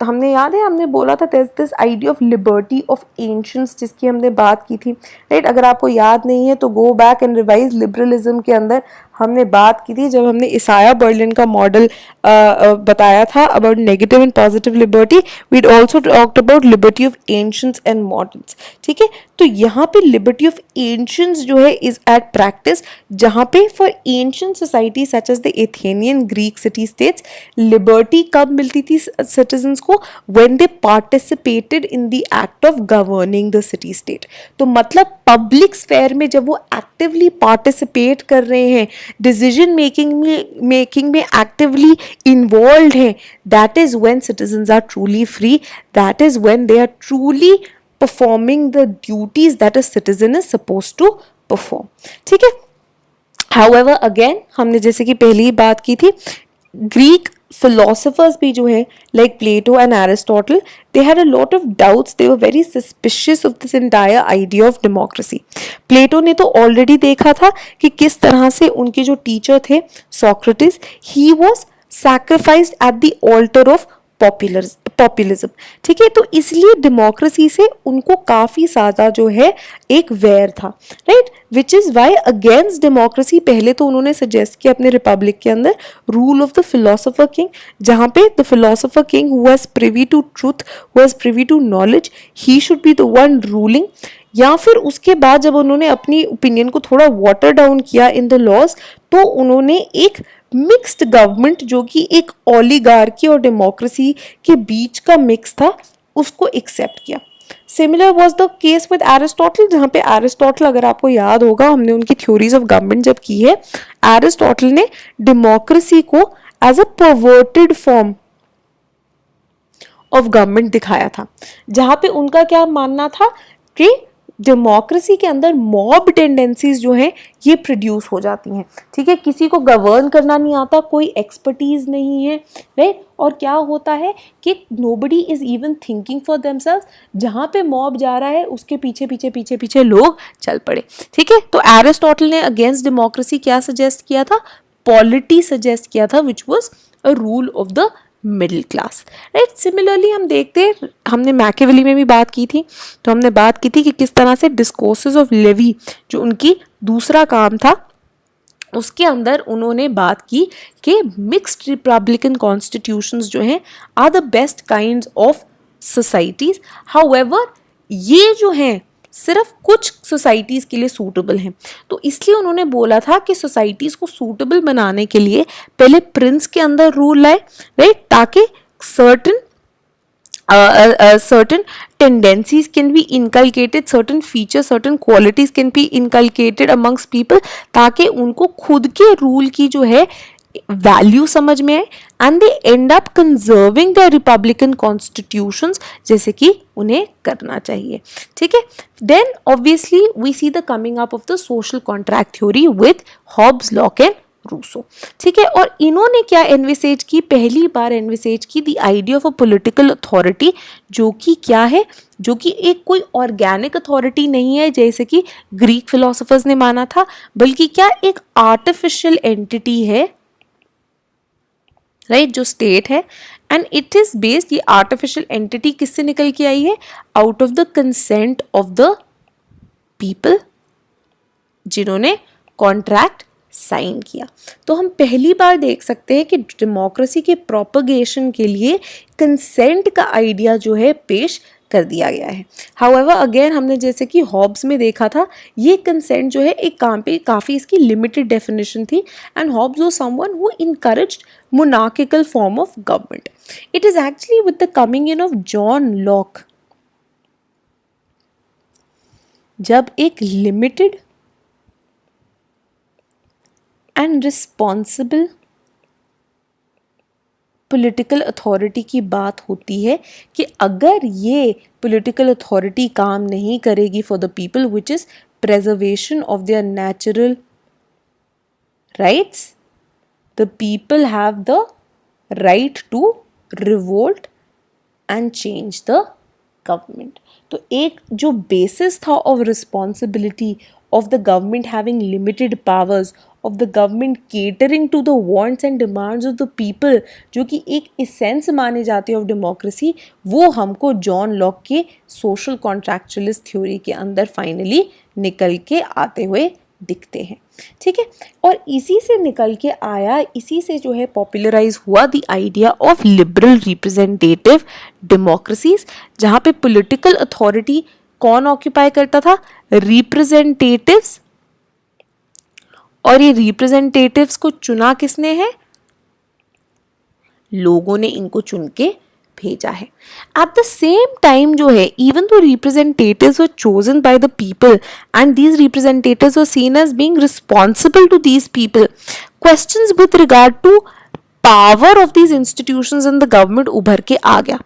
हमने याद है हमने बोला था this idea of liberty of ancients जिसकी हमने बात की थी, राइट। अगर आपको याद नहीं है तो go back and revise. Liberalism के अंदर हमने बात की थी जब हमने इसाया बर्लिन का मॉडल बताया था about negative and positive liberty, we also talked about liberty of ancients and moderns, ठीक है। तो यहाँ पे लिबर्टी ऑफ एंशिएंट्स जो है इज एट प्रैक्टिस, जहाँ पे for ancient society such as the Athenian Greek city states liberty कब मिलती थी सिटीजन्स को, when they participated in the act of governing the city state. तो मतलब पब्लिक स्फेयर में जब वो एक्टिवली पार्टिसिपेट कर रहे हैं, डिसीजन मेकिंग में एक्टिवली इन्वॉल्व है, that is when citizens are truly free, that is when they are truly performing the duties that a citizen is supposed to perform, ठीक है। हाउएवर अगेन हमने जैसे कि पहले ही बात की थी, ग्रीक philosophers भी जो है like Plato and Aristotle, they had a lot of doubts, they were very suspicious of this entire idea of democracy। प्लेटो ने तो ऑलरेडी देखा था कि किस तरह से उनके जो टीचर थे Socrates, he was sacrificed at the altar of populism, ठीक है। तो इसलिए डेमोक्रेसी से उनको काफी ज्यादा जो है एक वैर था, right. Which is why against democracy पहले तो उन्होंने सजेस्ट किया अपने रिपब्लिक के अंदर rule of the philosopher king, जहां पे the philosopher king who was privy to truth, who was privy to knowledge, he should be the one ruling. या फिर उसके बाद जब उन्होंने अपनी ओपिनियन को थोड़ा वाटर डाउन किया इन द लॉज, तो उन्होंने एक मिक्स्ड गवर्नमेंट जो कि एक ओलिगार्की और डेमोक्रेसी के बीच का मिक्स था उसको एक्सेप्ट किया। Similar was the case with Aristotle, जहाँ पे एरिस्टोटल अगर आपको याद होगा हमने उनकी थ्योरीज ऑफ गवर्नमेंट जब की है, एरिस्टोटल ने डेमोक्रेसी को as a perverted form of government दिखाया था, जहाँ पे उनका क्या मानना था कि डेमोक्रेसी के अंदर मॉब टेंडेंसीज जो हैं ये प्रोड्यूस हो जाती हैं, ठीक है। किसी को गवर्न करना नहीं आता, कोई एक्सपर्टीज नहीं है, राइट। और क्या होता है कि nobody is even thinking for themselves, जहाँ पे मॉब जा रहा है उसके पीछे पीछे पीछे पीछे लोग चल पड़े, ठीक है। तो एरिस्टोटल ने अगेंस्ट डेमोक्रेसी क्या सजेस्ट किया था, पॉलिटी सजेस्ट किया था, which was a rule of the middle class, right. Similarly हम देखते हैं, हमने मैकियावेली में भी बात की थी, तो हमने बात की थी कि किस तरह से डिस्कोर्सेस ऑफ लेवी जो उनकी दूसरा काम था उसके अंदर उन्होंने बात की कि मिक्स्ड रिपब्लिकन कॉन्स्टिट्यूशंस जो हैं are the best kinds of societies. However ये जो हैं सिर्फ कुछ सोसाइटीज़ के लिए सूटेबल हैं, तो इसलिए उन्होंने बोला था कि सोसाइटीज़ को सूटेबल बनाने के लिए पहले प्रिंस के अंदर रूल लाए, राइट, ताकि certain tendencies can be inculcated, certain features, certain qualities can be inculcated amongst people, ताकि उनको खुद के रूल की जो है वैल्यू समझ में आए and they end up conserving the republican constitutions जैसे कि उन्हें करना चाहिए. ठीक है. Then obviously we see the coming up of the social contract theory with Hobbes, Locke and Rousseau. ठीक है. और इन्होंने क्या एनविसेज की, पहली बार एनविसेज की the idea of a political authority, जो कि क्या है, जो कि एक कोई ऑर्गेनिक अथॉरिटी नहीं है जैसे कि ग्रीक फिलोसोफर्स ने माना था, बल्कि क्या एक आर्टिफिशियल एंटिटी है, राइट, जो स्टेट है. एंड इट इज बेस्ड, ये आर्टिफिशियल एंटिटी किससे निकल के आई है, out of the consent of the people जिन्होंने कॉन्ट्रैक्ट साइन किया. तो हम पहली बार देख सकते हैं कि डेमोक्रेसी के प्रोपगेशन के लिए कंसेंट का आइडिया जो है पेश कर दिया गया है. हाउएवर अगेन हमने जैसे कि हॉब्स में देखा था, ये कंसेंट जो है एक काम पे काफ़ी इसकी लिमिटेड डेफिनेशन थी. And Hobbes was someone who encouraged monarchical form of government. It is actually with the coming in of John Locke, जब एक limited and responsible political authority की बात होती है कि अगर ये पॉलिटिकल अथॉरिटी काम नहीं करेगी for the people, which is preservation of their natural rights, the people have the right to revolt and change the government. तो एक जो बेसिस था of responsibility of the government having limited powers, of the government catering to the wants and demands of the people, जो कि एक essence माने जाते हैं ऑफ डेमोक्रेसी, वो हमको जॉन लॉक के सोशल कॉन्ट्रैक्चुअलिस्ट थ्योरी के अंदर फाइनली निकल के आते हुए दिखते हैं. ठीक है. और इसी से निकल के आया, इसी से जो है पॉपुलराइज हुआ the idea of liberal representative democracies, जहाँ पे पॉलिटिकल अथॉरिटी कौन ऑक्यूपाई करता था, रिप्रेजेंटेटिव्स. और ये रिप्रेजेंटेटिव्स को चुना किसने है, लोगों ने इनको चुन के भेजा है. एट द सेम टाइम जो है, even though representatives were chosen by the people and these representatives were seen as being responsible to these people, questions with regard to power of these institutions in the government उभर के आ गया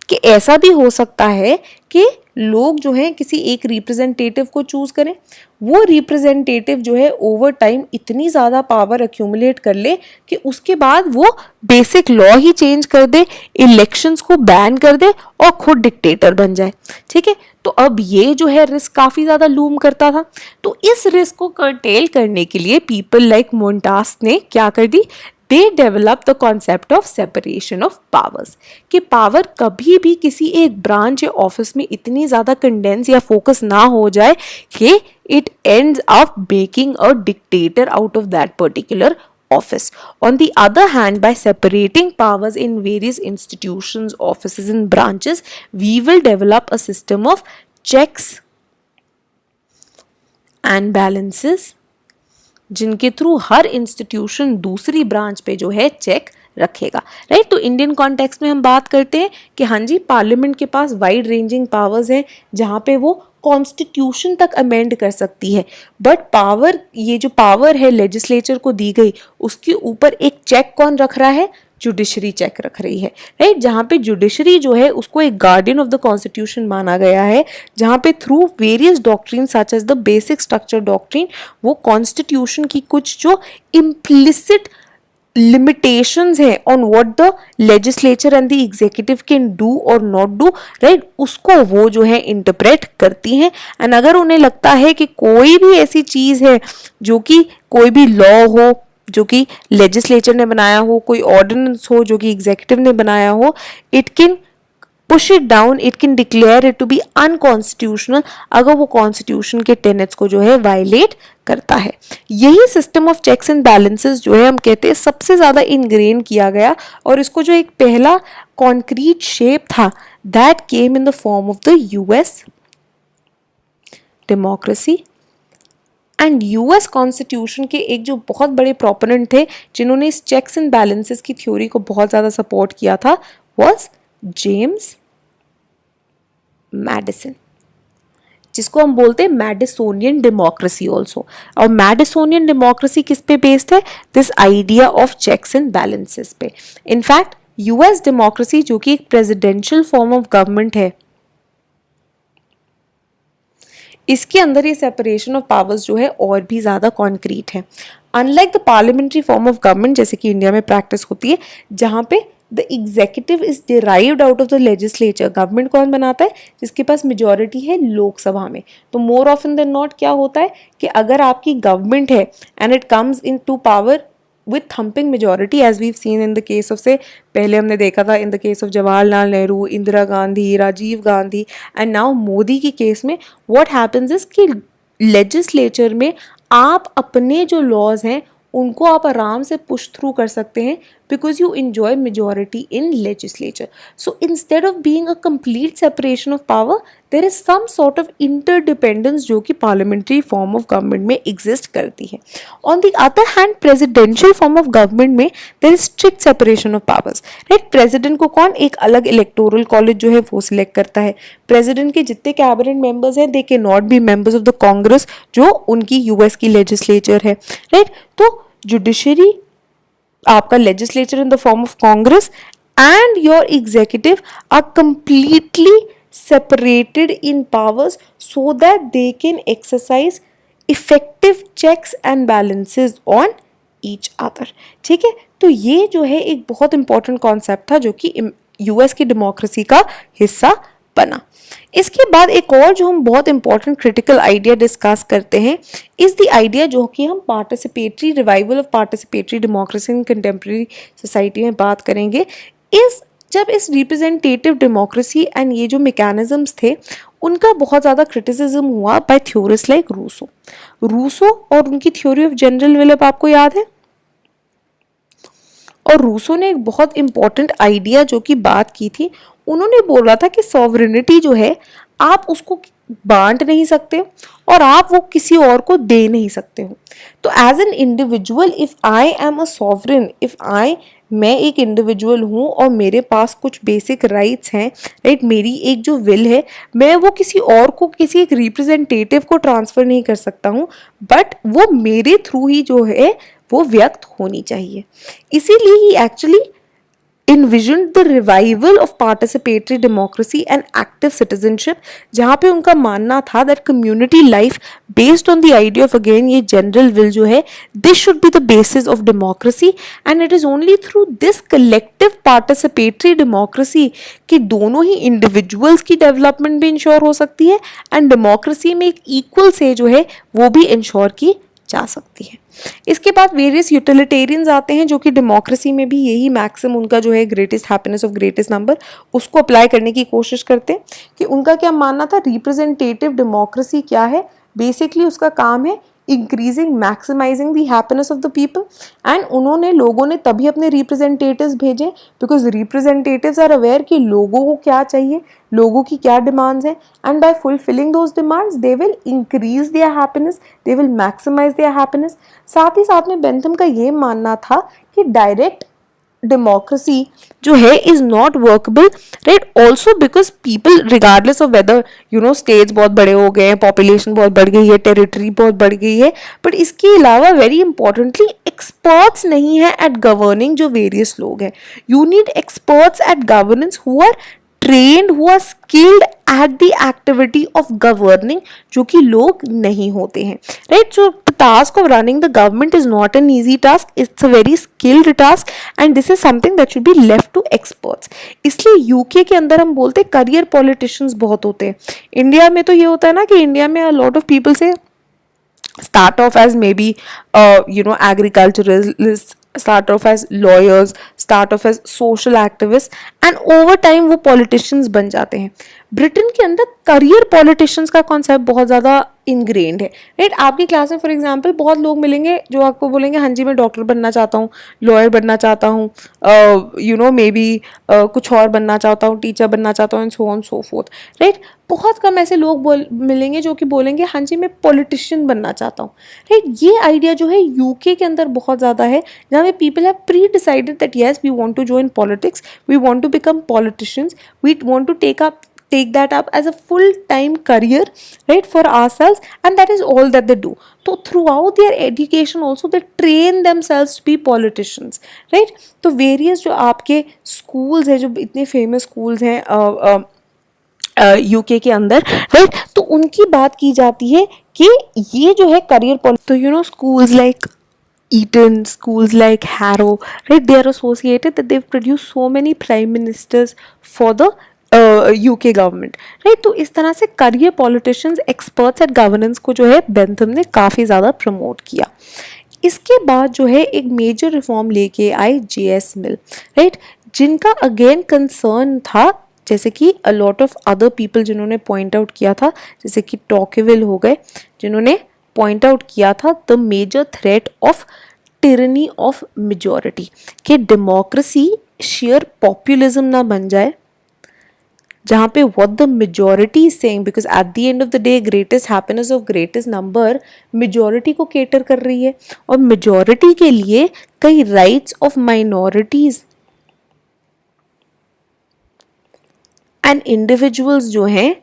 कि ऐसा भी हो सकता है कि लोग जो है किसी एक रिप्रेजेंटेटिव को चूज करें, वो रिप्रेजेंटेटिव जो है ओवर टाइम इतनी ज़्यादा पावर एक्यूमुलेट कर ले कि उसके बाद वो बेसिक लॉ ही चेंज कर दे, इलेक्शंस को बैन कर दे और खुद डिक्टेटर बन जाए. ठीक है. तो अब ये जो है रिस्क काफ़ी ज़्यादा लूम करता था. तो इस रिस्क को कर्टेल करने के लिए पीपल लाइक मोन्टास ने क्या कर दी, they develop the concept of separation of powers, कि पावर कभी भी किसी एक ब्रांच या ऑफिस में इतनी ज़्यादा कंडेंस या फोकस ना हो जाए कि it ends up making a dictator out of that particular office. On the other hand, by separating powers in various institutions, offices and branches, we will develop a system of checks and balances, जिनके through हर institution दूसरी branch पे जो है check रखेगा. Right. तो Indian context में हम बात करते हैं कि हाँ जी, पार्लियामेंट के पास वाइड रेंजिंग पावर्स हैं जहाँ पे वो कॉन्स्टिट्यूशन तक अमेंड कर सकती है, बट पावर, ये जो पावर है लेजिस्लेचर को दी गई, उसके ऊपर एक चेक कौन रख रहा है, जुडिशरी चेक रख रही है. राइट. जहाँ पे जुडिशरी जो है उसको एक गार्डियन ऑफ द कॉन्स्टिट्यूशन माना गया है, जहाँ पे through various doctrine such as the basic structure doctrine वो कॉन्स्टिट्यूशन की कुछ जो इम्प्लिसिट limitations है on what the legislature and the executive can do or not do, right, उसको वो जो है इंटरप्रेट करती हैं. एंड अगर उन्हें लगता है कि कोई भी ऐसी चीज़ है जो कि कोई भी लॉ हो जो कि लेजिस्लेचर ने बनाया हो, कोई ऑर्डिनेंस हो जो कि एग्जीक्यूटिव ने बनाया हो, it can push it down, it can declare it to be unconstitutional अगर वो कॉन्स्टिट्यूशन के टेनेट्स को जो है वायलेट करता है. यही system of checks and balances जो है हम कहते हैं सबसे ज़्यादा इनग्रेन किया गया, और इसको जो एक पहला कॉन्क्रीट शेप था that came in the form of the US democracy. And US constitution के एक जो बहुत बड़े प्रोपोनेंट थे जिन्होंने इस चेक्स एंड बैलेंसेस की थ्योरी को बहुत ज़्यादा सपोर्ट किया था वाज जेम्स मैडिसन. जिसको हम बोलते हैं मैडिसोनियन डेमोक्रेसी ऑल्सो। और मैडिसोनियन डेमोक्रेसी किस पे बेस्ड है? This idea of checks and balances पे। इनफैक्ट यूएस डेमोक्रेसी जो कि एक प्रेसिडेंशियल फॉर्म ऑफ गवर्नमेंट है, इसके अंदर ये सेपरेशन ऑफ पावर्स जो है और भी ज़्यादा कॉन्क्रीट है। Unlike the parliamentary form of government जैसे कि इंडिया में प्रैक्टिस होती है, जहाँ पे the executive is derived out of the legislature. Government कौन बनाता है? जिसके पास मेजॉरिटी है लोकसभा में। तो मोर ऑफन देन नॉट क्या होता है कि अगर आपकी गवर्नमेंट है and it comes in to power with thumping majority as we've seen in the case of say पहले हमने देखा था in the case of Jawaharlal Nehru, Indira Gandhi, Rajiv Gandhi and now Modi की केस में what happens is कि लेजिस्लेचर में आप अपने जो लॉज हैं उनको आप आराम से पुश थ्रू कर सकते हैं because you enjoy majority in legislature. So instead of being a complete separation of power, there is some sort of interdependence जो कि parliamentary form of government में exist करती है. On the other hand, presidential form of government में there is strict separation of powers. Right? President को कौन? एक अलग electoral college जो है वो select करता है. President के जितने cabinet members हैं they cannot be members of the Congress जो उनकी US की legislature है. Right? तो judiciary आपका legislature in the form of Congress and your executive are completely separated in powers so that they can exercise effective checks and balances on each other. ठीक है, तो ये जो है एक बहुत इंपॉर्टेंट कॉन्सेप्ट था जो कि यूएस की डेमोक्रेसी का हिस्सा बना। इसके बाद एक और जो हम बहुत इंपॉर्टेंट क्रिटिकल आइडिया डिस्कस करते हैं इज द आइडिया जो कि हम participatory revival of participatory democracy in contemporary society में बात करेंगे। जब इस रिप्रेजेंटेटिव डेमोक्रेसी एंड ये जो मैकेनिज्म्स थे उनका बहुत ज़्यादा क्रिटिसिज्म हुआ बाय थ्योरिस्ट लाइक रूसो और उनकी थ्योरी ऑफ जनरल विल आपको याद है। और रूसो ने एक बहुत इंपॉर्टेंट आइडिया जो कि बात की थी, उन्होंने बोला था कि सॉवरेनिटी जो है आप उसको बांट नहीं सकते और आप वो किसी और को दे नहीं सकते हो। तो as an individual if I am a sovereign, मैं एक इंडिविजुअल हूँ और मेरे पास कुछ बेसिक राइट्स हैं, राइट, मेरी एक जो विल है मैं वो किसी और को, किसी एक रिप्रेजेंटेटिव को ट्रांसफ़र नहीं कर सकता हूँ, बट वो मेरे थ्रू ही जो है वो व्यक्त होनी चाहिए। इसीलिए ही actually envisioned the revival of participatory democracy and active citizenship, जहाँ पे उनका मानना था that community life based on the idea of again ये general will जो है this should be the basis of democracy and it is only through this collective participatory democracy कि दोनों ही individuals की development भी ensure हो सकती है and democracy में एक equal से जो है वो भी ensure की जा सकती है। इसके बाद वेरियस यूटिलिटेरियंस आते हैं जो कि डेमोक्रेसी में भी यही मैक्सिम उनका जो है greatest happiness of greatest number उसको अप्लाई करने की कोशिश करते हैं कि उनका क्या मानना था, रिप्रेजेंटेटिव डेमोक्रेसी क्या है, बेसिकली उसका काम है increasing maximising the happiness of the people and उन्होंने लोगों ने तभी अपने रिप्रेजेंटेटिव्स भेजे बिकॉज रिप्रेजेंटेटिव्स आर अवेयर कि लोगों को क्या चाहिए, लोगों की क्या डिमांड्स हैं and by fulfilling those demands they will increase their happiness, they will maximise their happiness. साथ ही साथ में बेंथम का ये मानना था कि डायरेक्ट डेमोक्रेसी जो है is not workable, right, also because people regardless of whether you know states बहुत बड़े हो गए हैं, पॉपुलेशन बहुत बढ़ गई है, टेरिटरी बहुत बढ़ गई है, बट इसके अलावा वेरी इंपॉर्टेंटली एक्सपर्ट्स नहीं है एट गवर्निंग जो वेरियस लोग हैं। You need experts at governance who are trained, who are skilled at the activity of governing, जो कि लोग नहीं होते हैं, right? So the task of running the government is not an easy task, it's a very skilled task and this is something that should be left to experts. इसलिए UK के अंदर हम बोलते हैं करियर पॉलिटिशियंस बहुत होते हैं। India में तो ये होता है ना कि इंडिया में a lot of people say start off as maybe agriculturalists, start off as lawyers, start off as social activists and over time वो politicians बन जाते हैं। ब्रिटेन के अंदर करियर पॉलिटिशियंस का कॉन्सेप्ट बहुत ज़्यादा इनग्रेन्ड है, राइट। आपकी क्लास में फॉर एग्जांपल बहुत लोग मिलेंगे जो आपको बोलेंगे हाँ जी मैं डॉक्टर बनना चाहता हूँ, लॉयर बनना चाहता हूँ, मे बी कुछ और बनना चाहता हूँ, टीचर बनना चाहता हूँ and so on so fourth, right. बहुत कम ऐसे लोग मिलेंगे जो कि बोलेंगे हाँ जी मैं पॉलिटिशियन बनना चाहता हूँ, राइट। ये आइडिया जो है यूके के अंदर बहुत ज़्यादा है जहाँ पे people have pre decided that yes we want to join politics, we want to become politicians, we want to take take that up as a full-time career, right, for ourselves, and that is all that they do. So throughout their education also they train themselves to be politicians, right. तो various जो आपके schools है, जो इतने famous schools हैं UK के अंदर, right, तो उनकी बात की जाती है कि ये जो है करियर पॉलिसी, तो you know schools like Eton, schools like Harrow, right, they are associated that they've produced so many prime ministers for the UK government, right. तो इस तरह से career politicians, experts at governance को जो है Bentham ने काफ़ी ज़्यादा प्रमोट किया. इसके बाद जो है एक मेजर रिफॉर्म लेके आए JS मिल, राइट, जिनका अगेन कंसर्न था, जैसे कि a lot of other people जिन्होंने पॉइंट आउट किया था, जैसे कि टॉकेविल हो गए, जिन्होंने पॉइंट आउट किया था the major threat of tyranny of majority, कि डेमोक्रेसी शेयर पॉपुलिज्म ना बन जाए, जहाँ पे what the majority is saying, because at the end of the day greatest happiness of greatest number majority को केटर कर रही है, और मेजॉरिटी के लिए कई rights of minorities and individuals जो हैं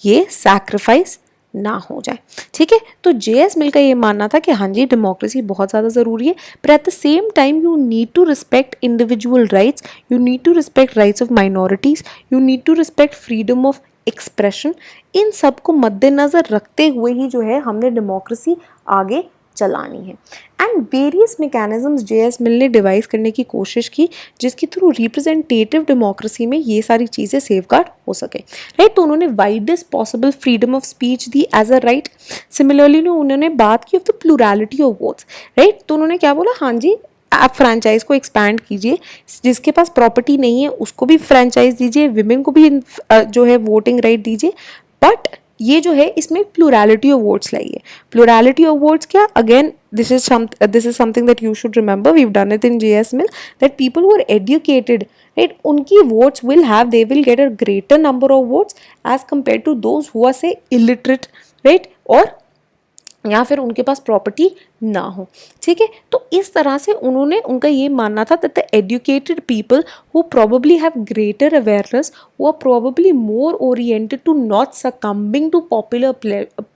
ये सैक्रिफाइस ना हो जाए, ठीक है. तो JS मिल का ये मानना था कि हाँ जी डेमोक्रेसी बहुत ज़्यादा ज़रूरी है, पर at the same time you need to respect individual rights, you need to respect rights of minorities, you need to respect freedom of expression. इन सब को मद्देनज़र रखते हुए ही जो है हमने डेमोक्रेसी आगे चलानी है. एंड वेरियस मैकेनिज्म्स JS मिल ने डिवाइस करने की कोशिश की, जिसके थ्रू रिप्रेजेंटेटिव डेमोक्रेसी में ये सारी चीज़ें सेफगार्ड हो सके, राइट. तो उन्होंने widest possible freedom of speech दी एज अ राइट. सिमिलरली उन्होंने बात की of the plurality of votes, right. तो उन्होंने क्या बोला, हाँ जी आप फ्रेंचाइज को एक्सपैंड कीजिए, जिसके पास प्रॉपर्टी नहीं है उसको भी फ्रेंचाइज दीजिए, विमेन को भी जो है वोटिंग राइट दीजिए, बट ये जो है इसमें प्लूरैलिटी ऑफ वोट्स लाइए. प्लूरैलिटी ऑफ वोट्स क्या, again this is something that you should remember, we've done it in JS Mill, that people who are educated, right, उनकी votes they will get a greater number of votes as compared to those who are say illiterate, right, और या फिर उनके पास property ना हो, ठीक है. तो इस तरह से उन्होंने, उनका ये मानना था that the educated people who probably have greater awareness, who are probably more oriented to not succumbing to popular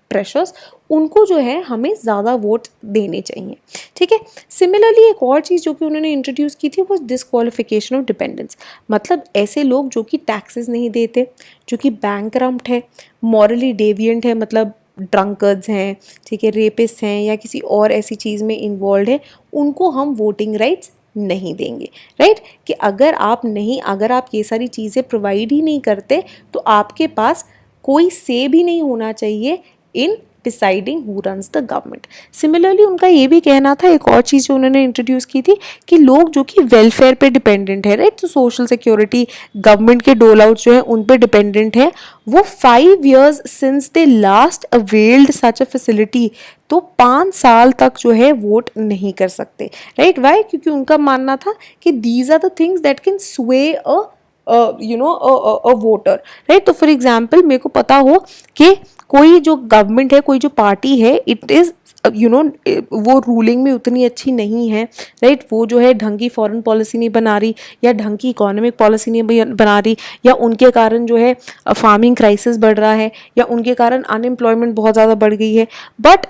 pressures, उनको जो है हमें ज़्यादा वोट देने चाहिए, ठीक है. सिमिलरली एक और चीज़ जो कि उन्होंने इंट्रोड्यूस की थी वो डिस्क्वालिफिकेशन ऑफ डिपेंडेंस. मतलब ऐसे लोग जो कि टैक्सेस नहीं देते, जो कि बैंकरप्ट है, मॉरली डेविएंट है, मतलब ड्रंकर्ड्स हैं, ठीक है, रेपिस्ट हैं, या किसी और ऐसी चीज़ में इन्वॉल्व है, उनको हम वोटिंग राइट्स नहीं देंगे, राइट. कि अगर आप ये सारी चीज़ें प्रोवाइड ही नहीं करते तो आपके पास कोई से भी नहीं होना चाहिए in deciding who runs the government. Similarly उनका ये भी कहना था, एक और चीज़ जो उन्होंने इंट्रोड्यूस की थी, कि लोग जो कि वेलफेयर पे डिपेंडेंट है, राइट, तो सोशल सिक्योरिटी, गवर्नमेंट के डोल आउट जो है उन पे डिपेंडेंट है, वो 5 years since they last availed such a facility, तो 5 साल तक जो है वोट नहीं कर सकते, राइट. वाई, क्योंकि उनका मानना था कि these are the things that can sway a voter, right. तो फॉर एग्जाम्पल मेरे को पता हो कि कोई जो गवर्नमेंट है, कोई जो पार्टी है, इट इज़ वो रूलिंग में उतनी अच्छी नहीं है, राइट. वो जो है ढंग की फॉरेन पॉलिसी नहीं बना रही, या ढंग की इकोनॉमिक पॉलिसी नहीं बना रही, या उनके कारण जो है फार्मिंग क्राइसिस बढ़ रहा है, या उनके कारण अनएम्प्लॉयमेंट बहुत ज़्यादा बढ़ गई है. बट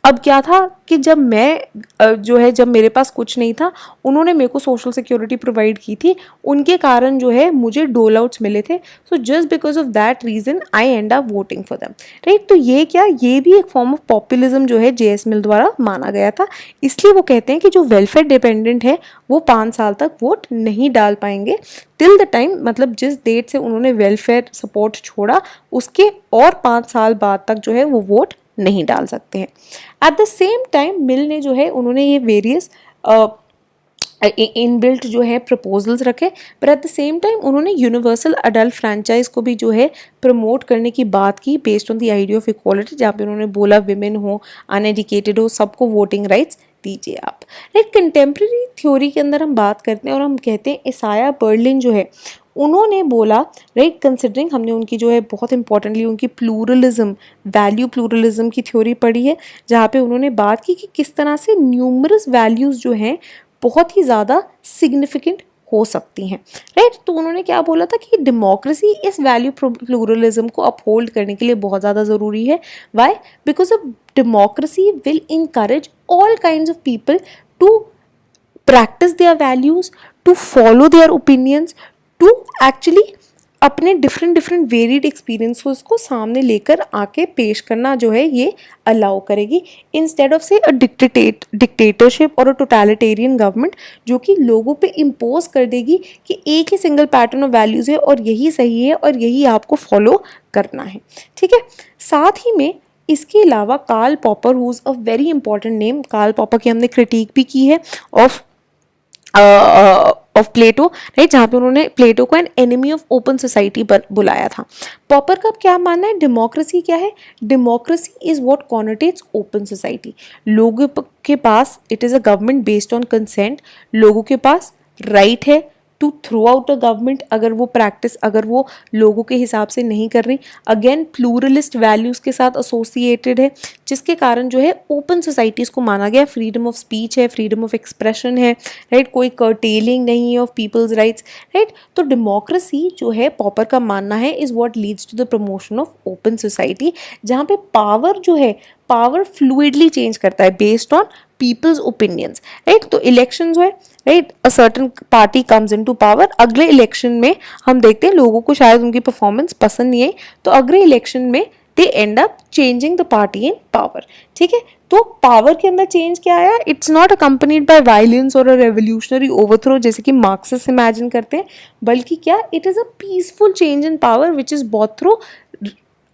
अब क्या था कि जब मेरे पास कुछ नहीं था, उन्होंने मेरे को सोशल सिक्योरिटी प्रोवाइड की थी, उनके कारण जो है मुझे डोल आउट्स मिले थे. So just because of that reason I and up voting for them, right. तो ये भी एक फॉर्म ऑफ पॉपुलिज्म जो है JS मिल द्वारा माना गया था. इसलिए वो कहते हैं कि जो वेलफेयर डिपेंडेंट है वो 5 साल तक वोट नहीं डाल पाएंगे टिल द टाइम, मतलब जिस डेट से उन्होंने वेलफेयर सपोर्ट छोड़ा उसके और 5 साल बाद तक जो है वो वोट नहीं डाल सकते हैं. एट द सेम टाइम मिल ने जो है उन्होंने ये वेरियस इनबिल्ट जो है प्रपोजल्स रखे, पर एट द सेम टाइम उन्होंने यूनिवर्सल अडल्ट फ्रेंचाइज को भी जो है प्रमोट करने की बात की based on the idea of equality, जहाँ पे उन्होंने बोला विमेन हो, अनएजुकेटेड हो, सबको वोटिंग राइट्स दीजिए आप, राइट. कंटेम्प्रेरी थ्योरी के अंदर हम बात करते हैं और हम कहते हैं इसाया बर्लिन जो है उन्होंने बोला, राइट, कंसिडरिंग हमने उनकी जो है बहुत इंपॉर्टेंटली उनकी प्लूरलिज्म, वैल्यू प्लूरलिज्म की थ्योरी पढ़ी है, जहाँ पे उन्होंने बात की कि किस तरह से न्यूमरस वैल्यूज़ जो हैं बहुत ही ज़्यादा सिग्निफिकेंट हो सकती हैं, राइट। तो उन्होंने क्या बोला था कि डेमोक्रेसी इस वैल्यू प्लूरलिज्म को अपहोल्ड करने के लिए बहुत ज़्यादा ज़रूरी है। Why? Because of democracy will encourage all kinds of people to practice their values, to follow their opinions, to actually अपने डिफरेंट वेरिड एक्सपीरियंसेस को सामने लेकर आके पेश करना जो है ये अलाउ करेगी, इंस्टेड ऑफ से अ डिक्टेटरशिप और अ टोटलिटेरियन गवर्नमेंट जो कि लोगों पे इम्पोज कर देगी कि एक ही सिंगल पैटर्न ऑफ वैल्यूज़ है और यही सही है और यही आपको फॉलो करना है, ठीक है। साथ ही में इसके अलावा Karl Popper who is a very important name, Karl Popper की हमने क्रिटिक भी की है ऑफ प्लेटो, राइट, जहाँ पे उन्होंने प्लेटो को an enemy of open society पर बुलाया था। पॉपर का क्या मानना है, डेमोक्रेसी क्या है? Democracy is what connotes open society. लोगों के पास it is a government based on consent, लोगों के पास राइट है to throw out a government अगर वो प्रैक्टिस अगर वो लोगों के हिसाब से नहीं कर रही। अगेन प्लूरलिस्ट वैल्यूज़ के साथ एसोसिएटेड है, जिसके कारण जो है ओपन सोसाइटीज़ को माना गया, फ्रीडम ऑफ स्पीच है, फ्रीडम ऑफ एक्सप्रेशन है, राइट, कोई कर्टेलिंग नहीं है ऑफ पीपल्स राइट्स, राइट। तो डेमोक्रेसी जो है पॉपर का मानना है is what leads to the promotion of open society, जहाँ पे पावर जो है पावर फ्लूइडली चेंज करता है based on people's opinions, right. तो इलेक्शन जो है, right, a certain party comes into power, अगले इलेक्शन में हम देखते हैं लोगों को शायद उनकी परफॉर्मेंस पसंद नहीं आई, तो अगले इलेक्शन में they end up changing the party in power, ठीक है। तो पावर के अंदर चेंज क्या आया? It's not accompanied by violence और अ रेवोल्यूशनरी ओवरथ्रो जैसे कि मार्क्सिस्ट इमेजिन करते हैं, बल्कि क्या, it is a peaceful change in power which is both through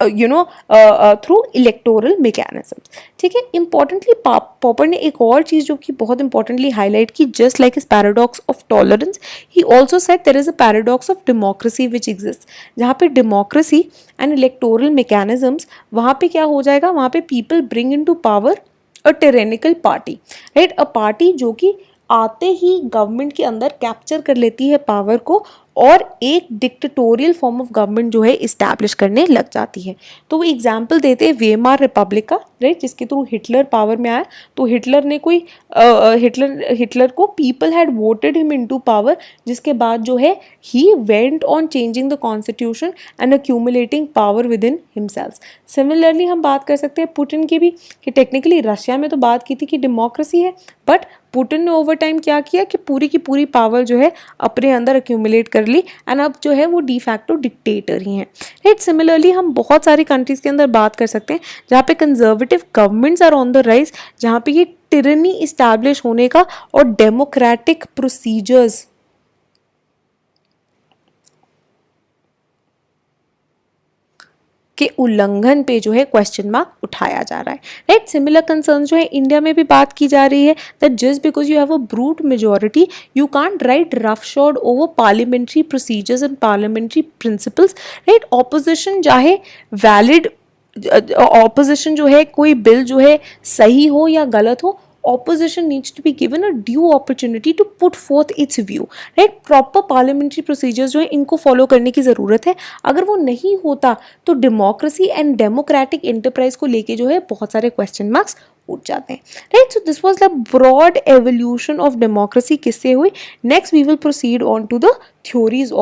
through electoral mechanism, ठीक है। इंपॉर्टेंटली पॉपर ने एक और चीज़ जो कि बहुत इंपॉर्टेंटली हाईलाइट की, जस्ट लाइक इस paradox of tolerance, he also said there is a paradox of democracy which exist, जहाँ पे डेमोक्रेसी एंड इलेक्टोरल मैकेनिज्म्स, वहाँ पे क्या हो जाएगा, वहाँ पे people bring in to power a tyrannical party, right, a party जो कि आते ही गवर्नमेंट के अंदर कैप्चर कर लेती है पावर को और एक डिक्टेटोरियल फॉर्म ऑफ गवर्नमेंट जो है इस्टेब्लिश करने लग जाती है। तो वो एग्जाम्पल देते हैं वेमार रिपब्लिक का, राइट, जिसके थ्रू हिटलर पावर में आया। तो हिटलर ने कोई हिटलर को people had voted him into power, जिसके बाद जो है he went on changing the constitution and accumulating power with in himself. Similarly हम बात कर सकते हैं पुतिन की भी, कि टेक्निकली रशिया में तो बात की थी कि डेमोक्रेसी है, बट पुतिन ने ओवर टाइम क्या किया कि पूरी की पूरी पावर जो है अपने अंदर अक्यूमुलेट कर ली एंड अब जो है वो डी फैक्टो डिक्टेटर ही हैं, राइट। सिमिलरली हम बहुत सारी कंट्रीज के अंदर बात कर सकते हैं जहाँ पे conservative governments are on the rise, जहाँ पे ये टिरनी इस्टेब्लिश होने का और डेमोक्रेटिक प्रोसीजर्स के उल्लंघन पे जो है क्वेश्चन मार्क उठाया जा रहा है, राइट। सिमिलर कंसर्न जो है इंडिया में भी बात की जा रही है that just because you have a brute majority you can't right rough shard over parliamentary procedures and parliamentary principles, right. Opposition चाहे वैलिड ऑपोजिशन जो है कोई बिल जो है सही हो या गलत हो, opposition needs to be given a due opportunity to put forth its view, right। proper parliamentary procedures जो है इनको follow करने की ज़रूरत है। अगर वो नहीं होता तो democracy and democratic enterprise को लेके जो है बहुत सारे question marks उठ जाते हैं, right. So this was the broad evolution of democracy किससे हुई। Next we will proceed on to the theories of